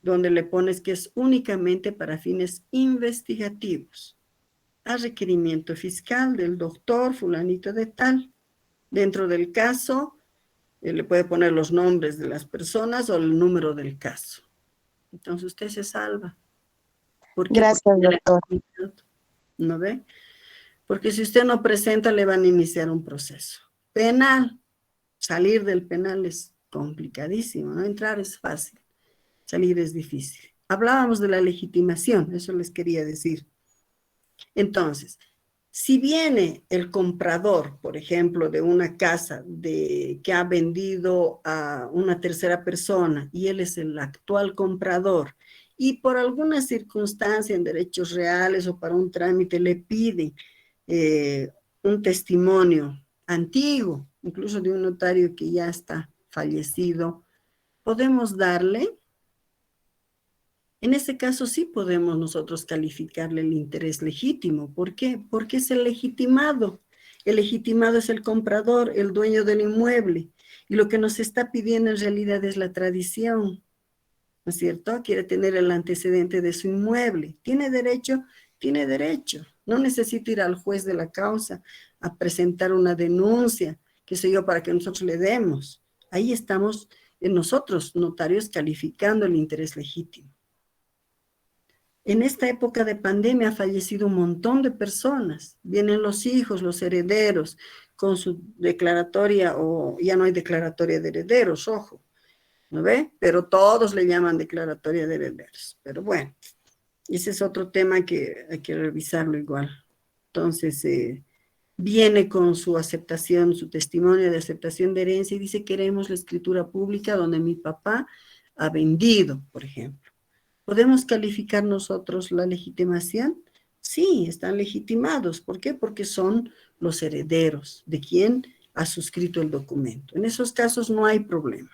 Donde le pones que es únicamente para fines investigativos, a requerimiento fiscal del doctor fulanito de tal. Dentro del caso, le puede poner los nombres de las personas o el número del caso. Entonces usted se salva. ¿Por qué? Gracias, doctor. ¿No ve? Porque si usted no presenta, le van a iniciar un proceso penal. Salir del penal es complicadísimo, ¿no? Entrar es fácil, salir es difícil. Hablábamos de la legitimación, eso les quería decir. Entonces, si viene el comprador, por ejemplo, de una casa que ha vendido a una tercera persona y él es el actual comprador y por alguna circunstancia en derechos reales o para un trámite le piden un testimonio antiguo, incluso de un notario que ya está fallecido, podemos darle. En ese caso sí podemos nosotros calificarle el interés legítimo. ¿Por qué? Porque es el legitimado. El legitimado es el comprador, el dueño del inmueble. Y lo que nos está pidiendo en realidad es la tradición, ¿no es cierto? Quiere tener el antecedente de su inmueble. ¿Tiene derecho? Tiene derecho. No necesita ir al juez de la causa a presentar una denuncia, qué sé yo, para que nosotros le demos. Ahí estamos nosotros, notarios, calificando el interés legítimo. En esta época de pandemia ha fallecido un montón de personas. Vienen los hijos, los herederos, con su declaratoria, o ya no hay declaratoria de herederos, ojo, ¿no ve? Pero todos le llaman declaratoria de herederos. Pero bueno, ese es otro tema que hay que revisarlo igual. Entonces, viene con su aceptación, su testimonio de aceptación de herencia y dice, queremos la escritura pública donde mi papá ha vendido, por ejemplo. ¿Podemos calificar nosotros la legitimación? Sí, están legitimados. ¿Por qué? Porque son los herederos de quien ha suscrito el documento. En esos casos no hay problema.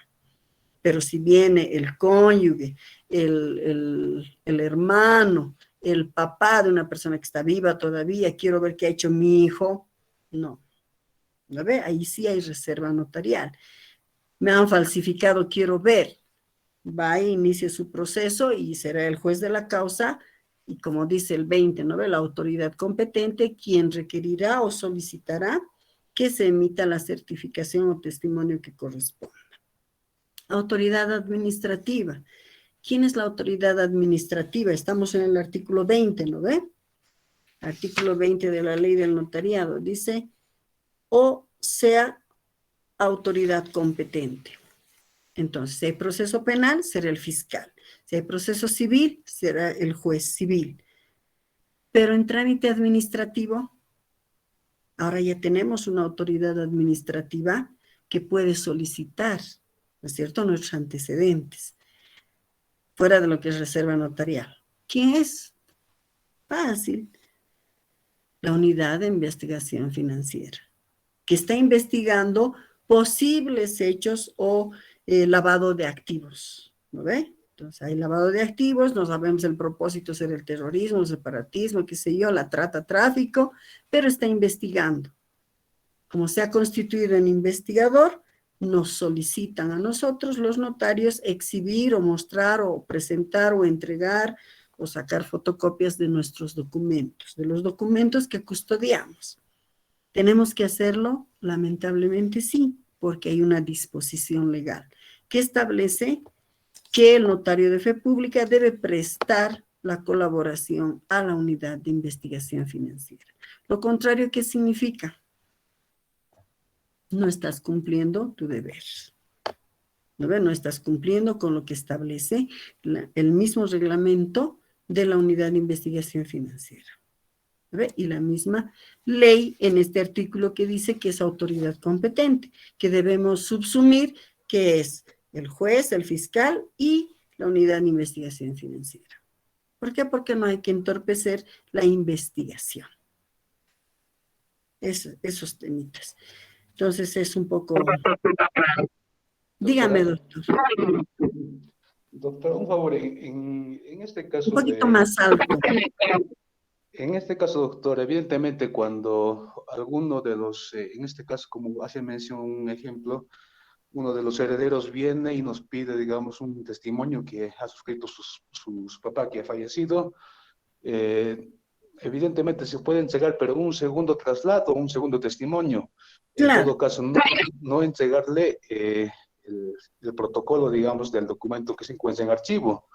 Pero si viene el cónyuge, el hermano, el papá de una persona que está viva todavía, quiero ver qué ha hecho mi hijo, no, ¿no ve? Ahí sí hay reserva notarial. Me han falsificado, quiero ver. Va e inicia su proceso y será el juez de la causa, y como dice el 20, ¿no ve? La autoridad competente quien requerirá o solicitará que se emita la certificación o testimonio que corresponda. Autoridad administrativa. ¿Quién es la autoridad administrativa? Estamos en el artículo 20, ¿no ve? Artículo 20 de la ley del notariado. Dice, o sea, autoridad competente. Entonces, si hay proceso penal, será el fiscal. Si hay proceso civil, será el juez civil. Pero en trámite administrativo, ahora ya tenemos una autoridad administrativa que puede solicitar, ¿no es cierto?, nuestros antecedentes, fuera de lo que es reserva notarial. ¿Quién es? Fácil. La unidad de investigación financiera, que está investigando posibles hechos o lavado de activos, ¿no ve? Entonces hay lavado de activos, no sabemos el propósito ser el terrorismo, el separatismo, qué sé yo, la trata, tráfico, pero está investigando. Como se ha constituido en investigador, nos solicitan a nosotros, los notarios, exhibir o mostrar o presentar o entregar o sacar fotocopias de nuestros documentos, de los documentos que custodiamos. ¿Tenemos que hacerlo? Lamentablemente sí, porque hay una disposición legal que establece que el notario de fe pública debe prestar la colaboración a la unidad de investigación financiera. Lo contrario, ¿qué significa? No estás cumpliendo tu deber. No estás cumpliendo con lo que establece el mismo reglamento de la unidad de investigación financiera. Y la misma ley en este artículo que dice que es autoridad competente, que debemos subsumir que es el juez, el fiscal y la unidad de investigación financiera. ¿Por qué? Porque no hay que entorpecer la investigación. Esos temitas. Entonces es un poco... Dígame, doctor. Doctor, un favor, en este caso... Un poquito más alto. En este caso, doctor, evidentemente cuando alguno de los, en este caso, como hace mención un ejemplo, uno de los herederos viene y nos pide, digamos, un testimonio que ha suscrito su papá que ha fallecido, evidentemente se puede entregar, pero un segundo traslado, un segundo testimonio. En Claro. todo caso, no entregarle el protocolo, digamos, del documento que se encuentra en archivo.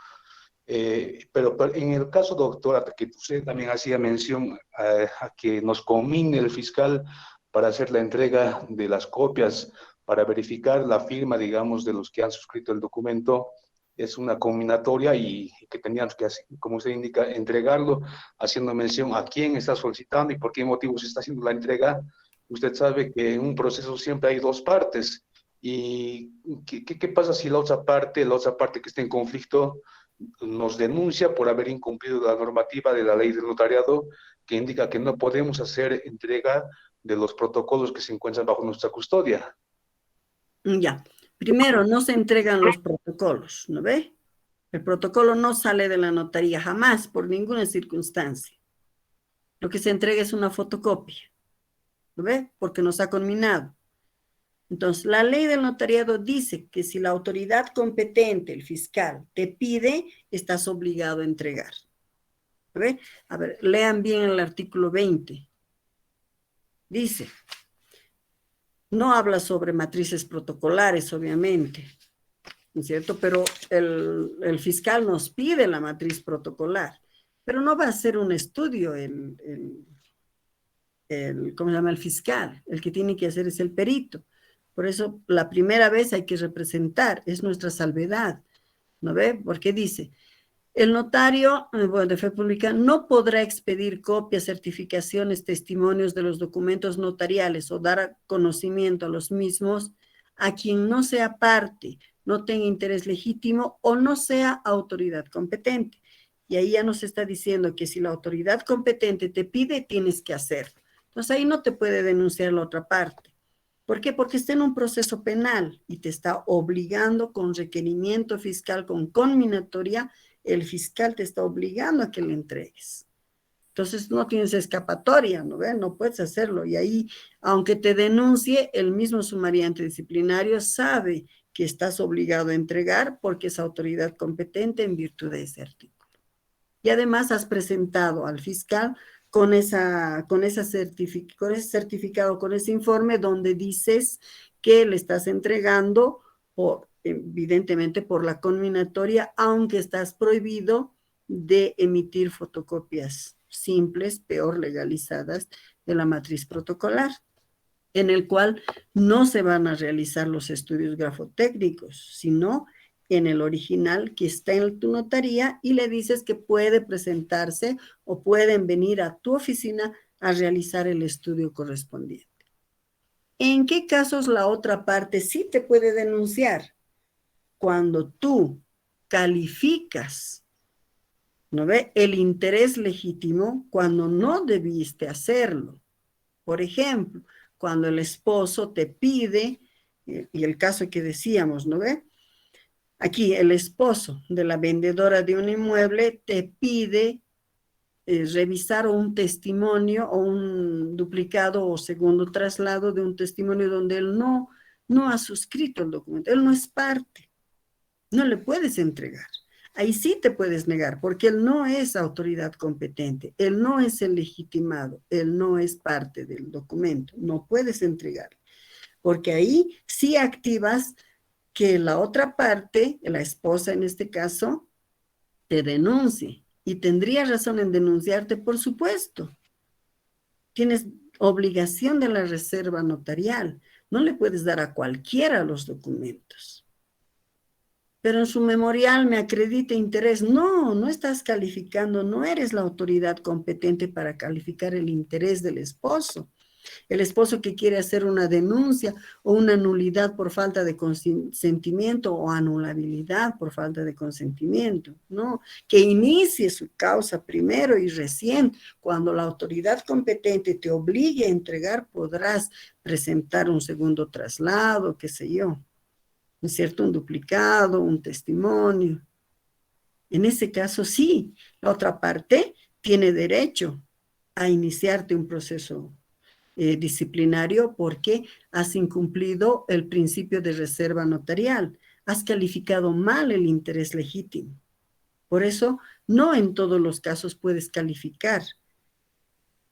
Pero en el caso, doctora, que usted también hacía mención a que nos conmine el fiscal para hacer la entrega de las copias, para verificar la firma, digamos, de los que han suscrito el documento, es una combinatoria y que teníamos que, como usted indica, entregarlo, haciendo mención a quién está solicitando y por qué motivo se está haciendo la entrega. Usted sabe que en un proceso siempre hay dos partes. ¿Y qué pasa si la otra parte que está en conflicto, nos denuncia por haber incumplido la normativa de la ley del notariado que indica que no podemos hacer entrega de los protocolos que se encuentran bajo nuestra custodia? Ya. Primero, no se entregan los protocolos, ¿no ve? El protocolo no sale de la notaría jamás, por ninguna circunstancia. Lo que se entrega es una fotocopia, ¿no ve? Porque nos ha conminado. Entonces, la ley del notariado dice que si la autoridad competente, el fiscal, te pide, estás obligado a entregar. ¿Ve? A ver, lean bien el artículo 20. Dice, no habla sobre matrices protocolares, obviamente, ¿no es cierto? Pero el fiscal nos pide la matriz protocolar, pero no va a hacer un estudio ¿cómo se llama? El fiscal. El que tiene que hacer es el perito. Por eso, la primera vez hay que representar, es nuestra salvedad, ¿no ve? Porque dice, el notario de fe pública no podrá expedir copias, certificaciones, testimonios de los documentos notariales o dar conocimiento a los mismos a quien no sea parte, no tenga interés legítimo o no sea autoridad competente. Y ahí ya nos está diciendo que si la autoridad competente te pide, tienes que hacerlo. Entonces ahí no te puede denunciar la otra parte. ¿Por qué? Porque está en un proceso penal y te está obligando con requerimiento fiscal, con conminatoria, el fiscal te está obligando a que le entregues. Entonces no tienes escapatoria, ¿no ves? No puedes hacerlo. Y ahí, aunque te denuncie, el mismo sumariante disciplinario sabe que estás obligado a entregar porque es autoridad competente en virtud de ese artículo. Y además has presentado al fiscal con ese certificado, con ese informe donde dices que le estás entregando, evidentemente por la conminatoria, aunque estás prohibido de emitir fotocopias simples, peor legalizadas, de la matriz protocolar, en el cual no se van a realizar los estudios grafotécnicos, sino en el original que está en tu notaría, y le dices que puede presentarse o pueden venir a tu oficina a realizar el estudio correspondiente. ¿En qué casos la otra parte sí te puede denunciar? Cuando tú calificas, ¿no ve?, el interés legítimo cuando no debiste hacerlo. Por ejemplo, cuando el esposo te pide, y el caso que decíamos, ¿no ve? Aquí el esposo de la vendedora de un inmueble te pide revisar un testimonio o un duplicado o segundo traslado de un testimonio donde él no ha suscrito el documento, él no es parte, no le puedes entregar. Ahí sí te puedes negar, porque él no es autoridad competente, él no es el legitimado, él no es parte del documento, no puedes entregar, porque ahí sí activas que la otra parte, la esposa en este caso, te denuncie. Y tendría razón en denunciarte, por supuesto. Tienes obligación de la reserva notarial. No le puedes dar a cualquiera los documentos. Pero en su memorial me acredita interés. No, no estás calificando, no eres la autoridad competente para calificar el interés del esposo. El esposo que quiere hacer una denuncia o una nulidad por falta de consentimiento o anulabilidad por falta de consentimiento, ¿no? Que inicie su causa primero y recién, cuando la autoridad competente te obligue a entregar, podrás presentar un segundo traslado, qué sé yo, ¿no es cierto? Un duplicado, un testimonio. En ese caso, sí, la otra parte tiene derecho a iniciarte un proceso disciplinario porque has incumplido el principio de reserva notarial, has calificado mal el interés legítimo. Por eso, no en todos los casos puedes calificar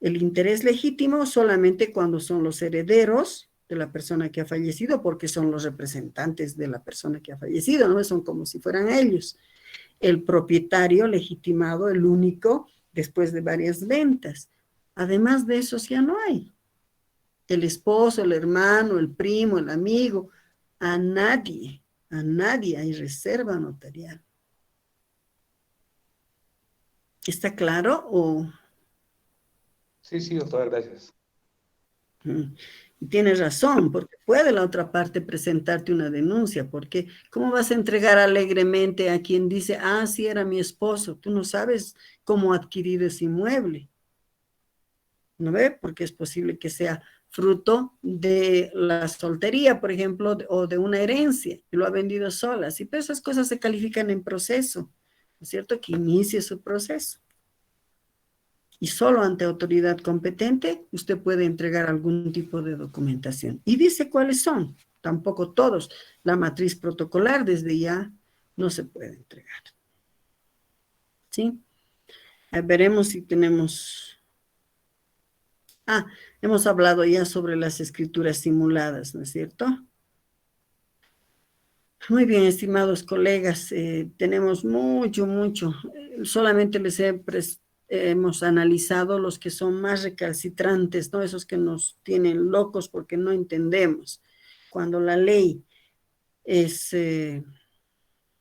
el interés legítimo solamente cuando son los herederos de la persona que ha fallecido, porque son los representantes de la persona que ha fallecido, no son como si fueran ellos. El propietario legitimado, el único, después de varias ventas. Además de esos ya no hay. El esposo, el hermano, el primo, el amigo, a nadie hay reserva notarial. ¿Está claro o...? Sí, doctora, gracias. Tienes razón, porque puede la otra parte presentarte una denuncia, porque ¿cómo vas a entregar alegremente a quien dice, ah, sí, era mi esposo? Tú no sabes cómo ha adquirido ese inmueble, ¿no ve? Porque es posible que sea fruto de la soltería, por ejemplo, o de una herencia, y lo ha vendido sola. Sí, pero esas cosas se califican en proceso, ¿no es cierto? Que inicie su proceso. Y solo ante autoridad competente usted puede entregar algún tipo de documentación. Y dice cuáles son, tampoco todos. La matriz protocolar desde ya no se puede entregar. ¿Sí? Veremos si tenemos... hemos hablado ya sobre las escrituras simuladas, ¿no es cierto? Muy bien, estimados colegas, tenemos mucho. Solamente les hemos analizado los que son más recalcitrantes, ¿no? Esos que nos tienen locos porque no entendemos. Cuando la ley es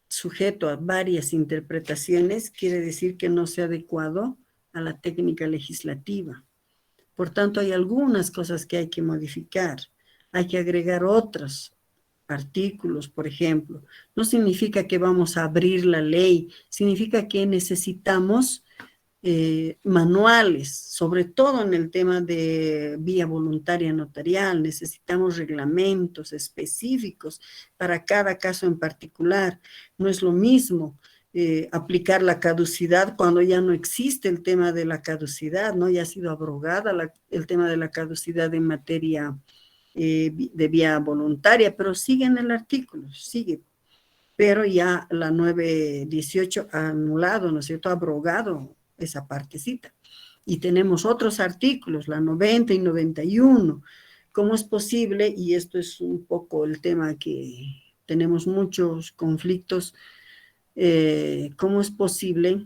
sujeto a varias interpretaciones, quiere decir que no se ha adecuado a la técnica legislativa. Por tanto, hay algunas cosas que hay que modificar, hay que agregar otros artículos, por ejemplo. No significa que vamos a abrir la ley, significa que necesitamos manuales, sobre todo en el tema de vía voluntaria notarial. Necesitamos reglamentos específicos para cada caso en particular. No es lo mismo aplicar la caducidad cuando ya no existe el tema de la caducidad, ¿no? Ya ha sido abrogada el tema de la caducidad en materia de vía voluntaria, pero sigue en el artículo, sigue. Pero ya la 918 ha anulado, ¿no es cierto?, ha abrogado esa partecita. Y tenemos otros artículos, la 90 y 91. ¿Cómo es posible? Y esto es un poco el tema que tenemos muchos conflictos. ¿Cómo es posible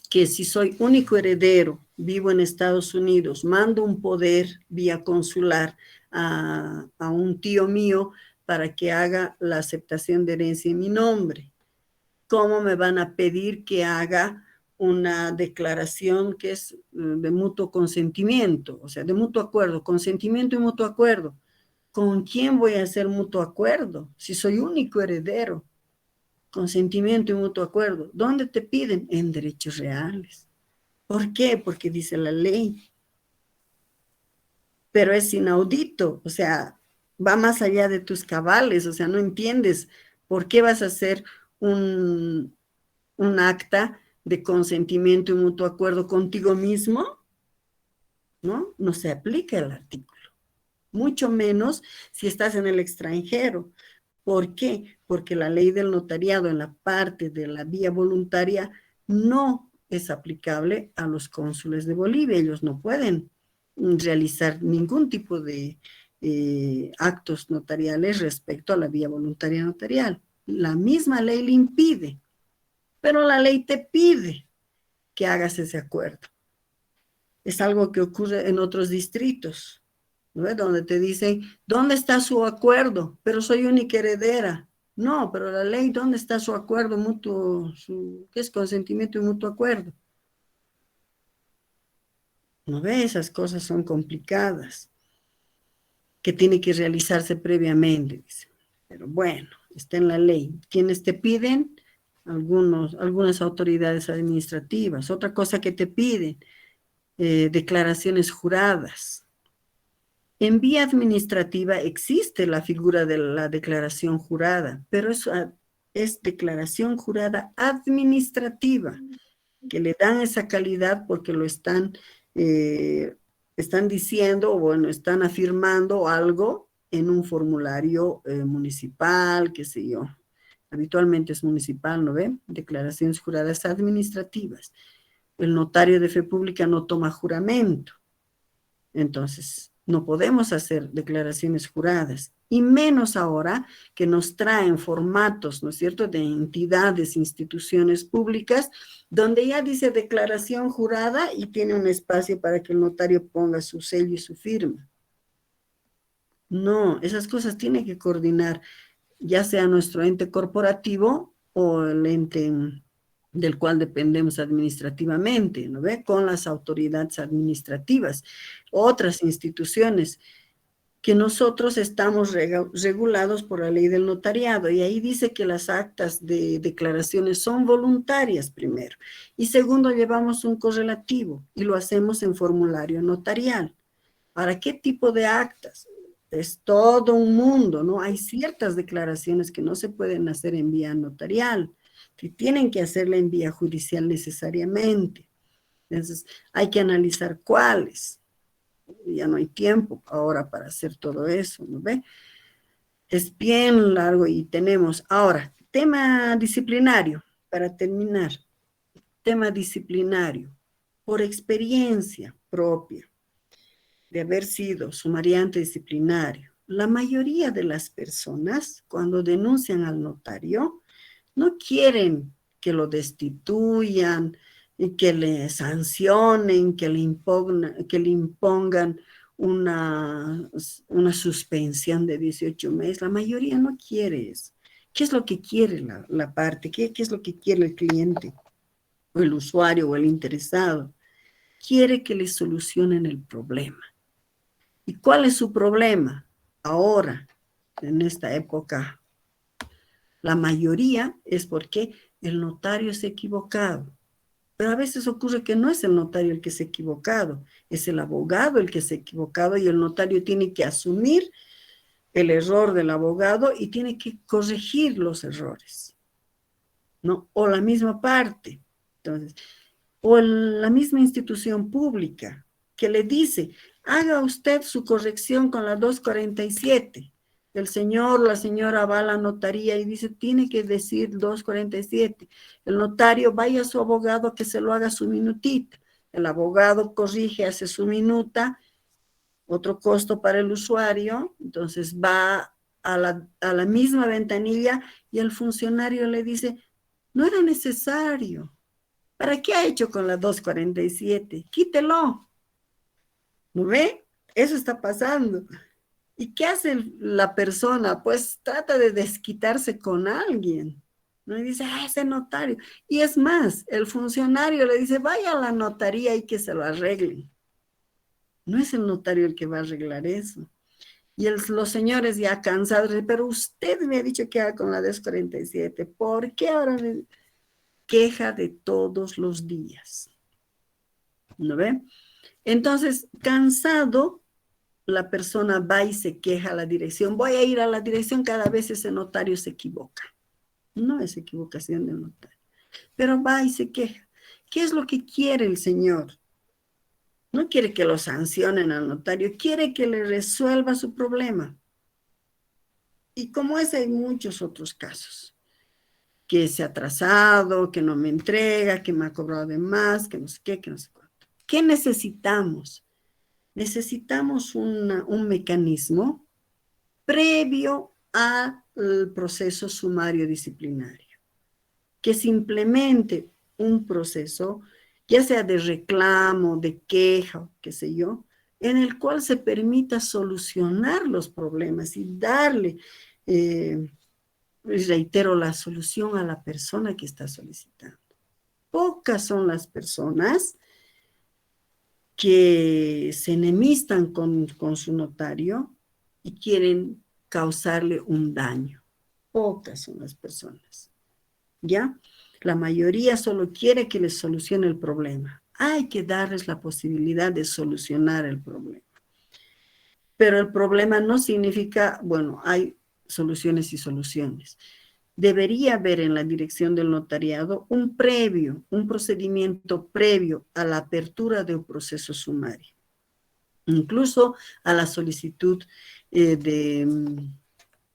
que si soy único heredero, vivo en Estados Unidos, mando un poder vía consular a un tío mío para que haga la aceptación de herencia en mi nombre? ¿Cómo me van a pedir que haga una declaración que es de mutuo consentimiento? O sea, de mutuo acuerdo, consentimiento y mutuo acuerdo. ¿Con quién voy a hacer mutuo acuerdo si soy único heredero? Consentimiento y mutuo acuerdo. ¿Dónde te piden? En derechos reales. ¿Por qué? Porque dice la ley. Pero es inaudito, o sea, va más allá de tus cabales, o sea, no entiendes por qué vas a hacer un acta de consentimiento y mutuo acuerdo contigo mismo, ¿no? No se aplica el artículo. Mucho menos si estás en el extranjero. ¿Por qué? Porque la ley del notariado en la parte de la vía voluntaria no es aplicable a los cónsules de Bolivia. Ellos no pueden realizar ningún tipo de actos notariales respecto a la vía voluntaria notarial. La misma ley le impide, pero la ley te pide que hagas ese acuerdo. Es algo que ocurre en otros distritos, ¿no? Donde te dicen, ¿dónde está su acuerdo? Pero soy única heredera. No, pero la ley, ¿dónde está su acuerdo mutuo? ¿Qué es consentimiento y mutuo acuerdo? ¿No ve? Esas cosas son complicadas, que tiene que realizarse previamente, dice. Pero bueno, está en la ley. ¿Quiénes te piden? Algunas autoridades administrativas. Otra cosa que te piden, declaraciones juradas. En vía administrativa existe la figura de la declaración jurada, pero eso es declaración jurada administrativa, que le dan esa calidad porque lo están diciendo, o bueno, están afirmando algo en un formulario municipal, qué sé yo. Habitualmente es municipal, ¿no ven? Declaraciones juradas administrativas. El notario de fe pública no toma juramento. Entonces, no podemos hacer declaraciones juradas, y menos ahora que nos traen formatos, ¿no es cierto?, de entidades, instituciones públicas, donde ya dice declaración jurada y tiene un espacio para que el notario ponga su sello y su firma. No, esas cosas tiene que coordinar, ya sea nuestro ente corporativo o el ente del cual dependemos administrativamente, ¿no ve? Con las autoridades administrativas, otras instituciones, que nosotros estamos regulados por la ley del notariado, y ahí dice que las actas de declaraciones son voluntarias primero, y segundo llevamos un correlativo y lo hacemos en formulario notarial. ¿Para qué tipo de actas? Es todo un mundo, ¿no? Hay ciertas declaraciones que no se pueden hacer en vía notarial, que tienen que hacerla en vía judicial necesariamente. Entonces, hay que analizar cuáles. Ya no hay tiempo ahora para hacer todo eso, ¿no ve? Es bien largo y tenemos ahora tema disciplinario, para terminar. Tema disciplinario, por experiencia propia de haber sido sumariante disciplinario. La mayoría de las personas, cuando denuncian al notario, no quieren que lo destituyan, y que le sancionen, que le impongan una suspensión de 18 meses. La mayoría no quiere eso. ¿Qué es lo que quiere la parte? ¿Qué es lo que quiere el cliente, o el usuario, o el interesado? Quiere que le solucionen el problema. ¿Y cuál es su problema? Ahora, en esta época, la mayoría es porque el notario se ha equivocado. Pero a veces ocurre que no es el notario el que se ha equivocado, es el abogado el que se ha equivocado, y el notario tiene que asumir el error del abogado y tiene que corregir los errores. ¿no? O la misma parte. Entonces, la misma institución pública que le dice, haga usted su corrección con la 247. El señor o la señora va a la notaría y dice, tiene que decir 247. El notario vaya a su abogado que se lo haga su minutita. El abogado corrige, hace su minuta, otro costo para el usuario, entonces va a la misma ventanilla y el funcionario le dice, no era necesario. ¿Para qué ha hecho con la 247? Quítelo. ¿No ve? Eso está pasando. ¿Y qué hace la persona? Pues trata de desquitarse con alguien. ¿No? Y dice, ese notario. Y es más, el funcionario le dice, vaya a la notaría y que se lo arreglen. No es el notario el que va a arreglar eso. Y los señores ya cansados, pero usted me ha dicho que haga con la 247. ¿Por qué ahora me queja de todos los días? ¿No ve? Entonces, cansado, la persona va y se queja a la dirección. Voy a ir a la dirección, cada vez ese notario se equivoca. No es equivocación del notario, pero va y se queja. ¿Qué es lo que quiere el señor? No quiere que lo sancionen al notario, quiere que le resuelva su problema. Y como ese hay muchos otros casos, que se ha atrasado, que no me entrega, que me ha cobrado de más, que no sé qué, que no sé cuánto. ¿Qué necesitamos? Necesitamos un mecanismo previo al proceso sumario disciplinario, que se implemente un proceso, ya sea de reclamo, de queja, qué sé yo, en el cual se permita solucionar los problemas y darle, reitero, la solución a la persona que está solicitando. Pocas son las personas que se enemistan con su notario y quieren causarle un daño. Pocas son las personas, ¿ya? La mayoría solo quiere que les solucione el problema. Hay que darles la posibilidad de solucionar el problema. Pero el problema no significa, bueno, hay soluciones y soluciones. Debería haber en la dirección del notariado un procedimiento previo a la apertura de un proceso sumario, incluso a la solicitud que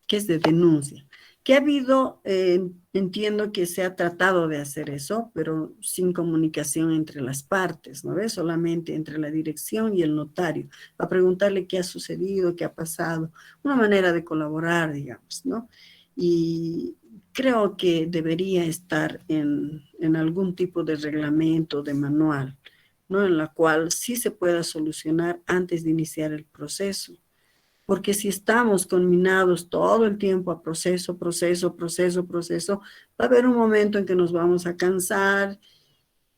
es de denuncia. Que ha habido, entiendo que se ha tratado de hacer eso, pero sin comunicación entre las partes, ¿no ves? Solamente entre la dirección y el notario, a preguntarle qué ha sucedido, qué ha pasado, una manera de colaborar, digamos, ¿no? Y creo que debería estar en algún tipo de reglamento, de manual, ¿no? En la cual sí se pueda solucionar antes de iniciar el proceso. Porque si estamos conminados todo el tiempo a proceso, va a haber un momento en que nos vamos a cansar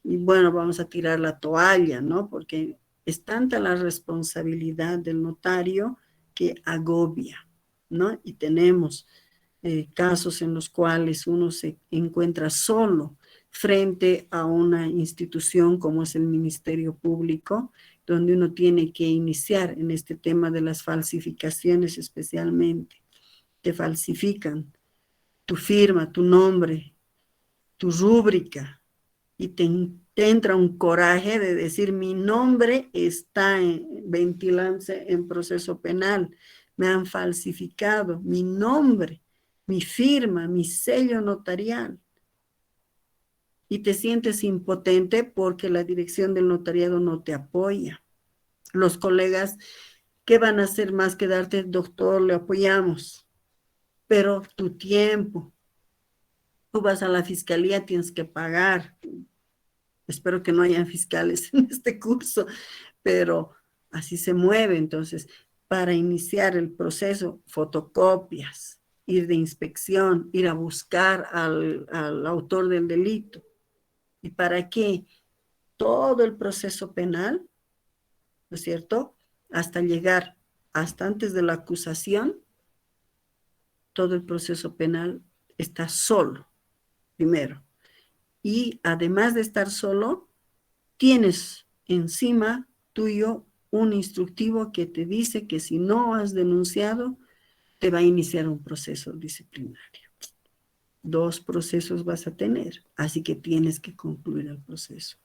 y bueno, vamos a tirar la toalla, ¿no? Porque es tanta la responsabilidad del notario que agobia, ¿no? Y tenemos casos en los cuales uno se encuentra solo frente a una institución como es el Ministerio Público, donde uno tiene que iniciar en este tema de las falsificaciones especialmente. Te falsifican tu firma, tu nombre, tu rúbrica, y te entra un coraje de decir, mi nombre está ventilándose en proceso penal, me han falsificado mi nombre, mi firma, mi sello notarial. Y te sientes impotente porque la dirección del notariado no te apoya. Los colegas, ¿qué van a hacer más que darte, doctor, le apoyamos? Pero tu tiempo, tú vas a la fiscalía, tienes que pagar. Espero que no hayan fiscales en este curso, pero así se mueve. Entonces, para iniciar el proceso, fotocopias, ir de inspección, ir a buscar al autor del delito. ¿Y para qué? Todo el proceso penal, ¿no es cierto? Hasta llegar, hasta antes de la acusación, todo el proceso penal está solo, primero. Y además de estar solo, tienes encima tuyo un instructivo que te dice que si no has denunciado, te va a iniciar un proceso disciplinario. 2 procesos vas a tener, así que tienes que concluir el proceso.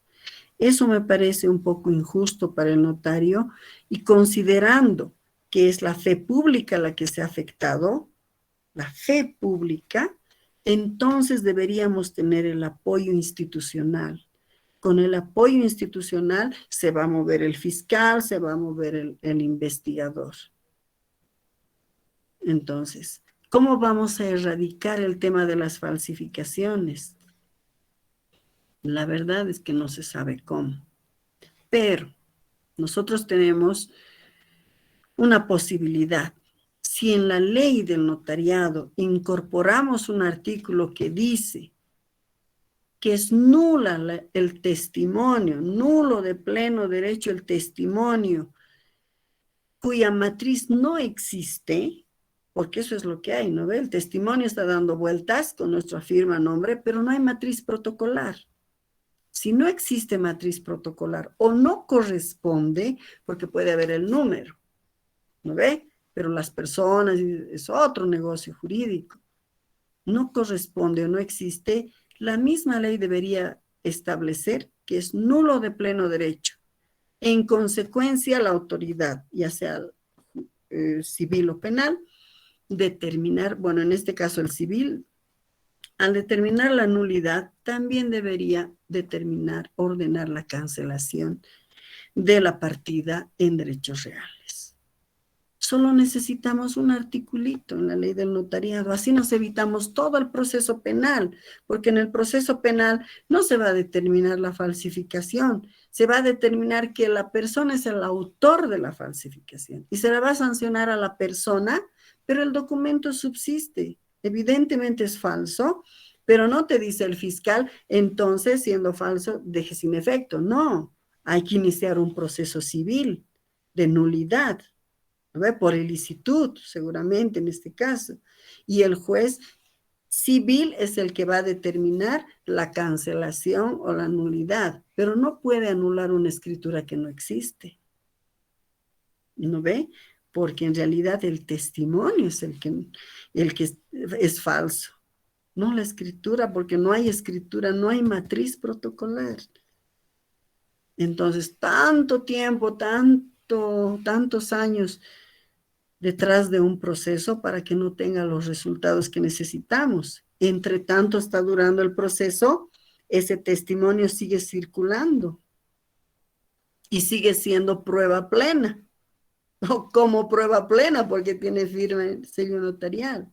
Eso me parece un poco injusto para el notario y considerando que es la fe pública la que se ha afectado, la fe pública, entonces deberíamos tener el apoyo institucional. Con el apoyo institucional se va a mover el fiscal, se va a mover el investigador. Entonces, ¿cómo vamos a erradicar el tema de las falsificaciones? La verdad es que no se sabe cómo. Pero nosotros tenemos una posibilidad. Si en la ley del notariado incorporamos un artículo que dice que es nula el testimonio, nulo de pleno derecho el testimonio, cuya matriz no existe, porque eso es lo que hay, ¿no ve? El testimonio está dando vueltas con nuestra firma, nombre, pero no hay matriz protocolar. Si no existe matriz protocolar o no corresponde, porque puede haber el número, ¿no ve? Pero las personas, es otro negocio jurídico. No corresponde o no existe, la misma ley debería establecer que es nulo de pleno derecho. En consecuencia, la autoridad, ya sea civil o penal, determinar, bueno, en este caso el civil, al determinar la nulidad, también debería determinar, ordenar la cancelación de la partida en derechos reales. Solo necesitamos un articulito en la ley del notariado, así nos evitamos todo el proceso penal, porque en el proceso penal no se va a determinar la falsificación, se va a determinar que la persona es el autor de la falsificación y se la va a sancionar a la persona, pero el documento subsiste. Evidentemente es falso, pero no te dice el fiscal, entonces siendo falso, deje sin efecto. No, hay que iniciar un proceso civil de nulidad, ¿no? Por ilicitud, seguramente en este caso. Y el juez civil es el que va a determinar la cancelación o la nulidad, pero no puede anular una escritura que no existe. ¿No ve? Porque en realidad el testimonio es el que es falso, no la escritura, porque no hay escritura, no hay matriz protocolar. Entonces, tanto tiempo, tantos años detrás de un proceso para que no tenga los resultados que necesitamos. Entre tanto está durando el proceso, ese testimonio sigue circulando y sigue siendo prueba plena. O como prueba plena porque tiene firma el sello notarial.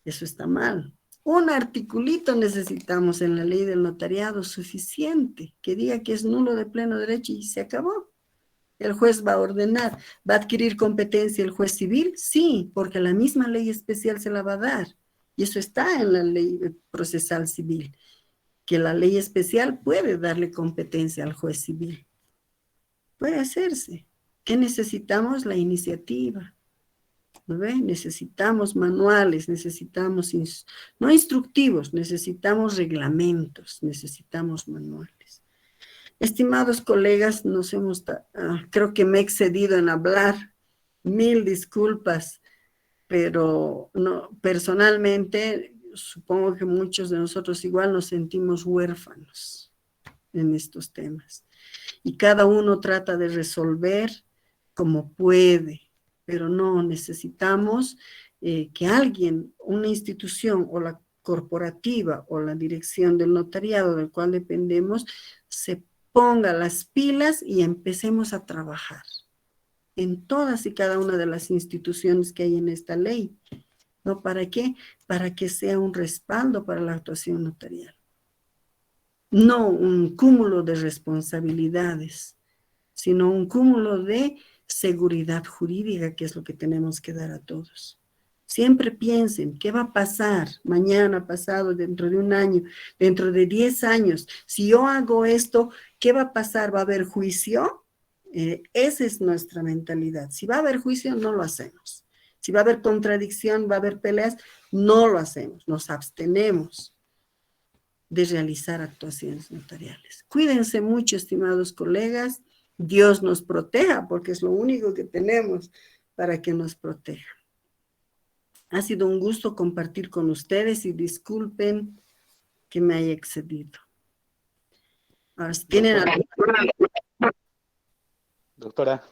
Eso está mal. Un articulito necesitamos en la ley del notariado suficiente que diga que es nulo de pleno derecho y se acabó. El juez va a ordenar. ¿Va a adquirir competencia el juez civil? Sí, porque la misma ley especial se la va a dar. Y eso está en la ley procesal civil, que la ley especial puede darle competencia al juez civil. Puede hacerse. ¿Qué necesitamos? La iniciativa. ¿No ve? Necesitamos manuales, necesitamos, no instructivos, necesitamos reglamentos, necesitamos manuales. Estimados colegas, creo que me he excedido en hablar, 1000 disculpas, pero no, personalmente supongo que muchos de nosotros igual nos sentimos huérfanos en estos temas. Y cada uno trata de resolver como puede, pero no necesitamos que alguien, una institución o la corporativa o la dirección del notariado del cual dependemos, se ponga las pilas y empecemos a trabajar en todas y cada una de las instituciones que hay en esta ley. ¿No? ¿Para qué? Para que sea un respaldo para la actuación notarial. No un cúmulo de responsabilidades, sino un cúmulo de seguridad jurídica, que es lo que tenemos que dar a todos. Siempre piensen, ¿qué va a pasar mañana, pasado, dentro de un año, dentro de 10 años? Si yo hago esto, ¿qué va a pasar? ¿Va a haber juicio? Esa es nuestra mentalidad. Si va a haber juicio, no lo hacemos. Si va a haber contradicción, va a haber peleas, no lo hacemos, nos abstenemos de realizar actuaciones notariales. Cuídense mucho, estimados colegas. Dios nos proteja, porque es lo único que tenemos para que nos proteja. Ha sido un gusto compartir con ustedes y disculpen que me haya excedido. Ahora, si tienen Doctora.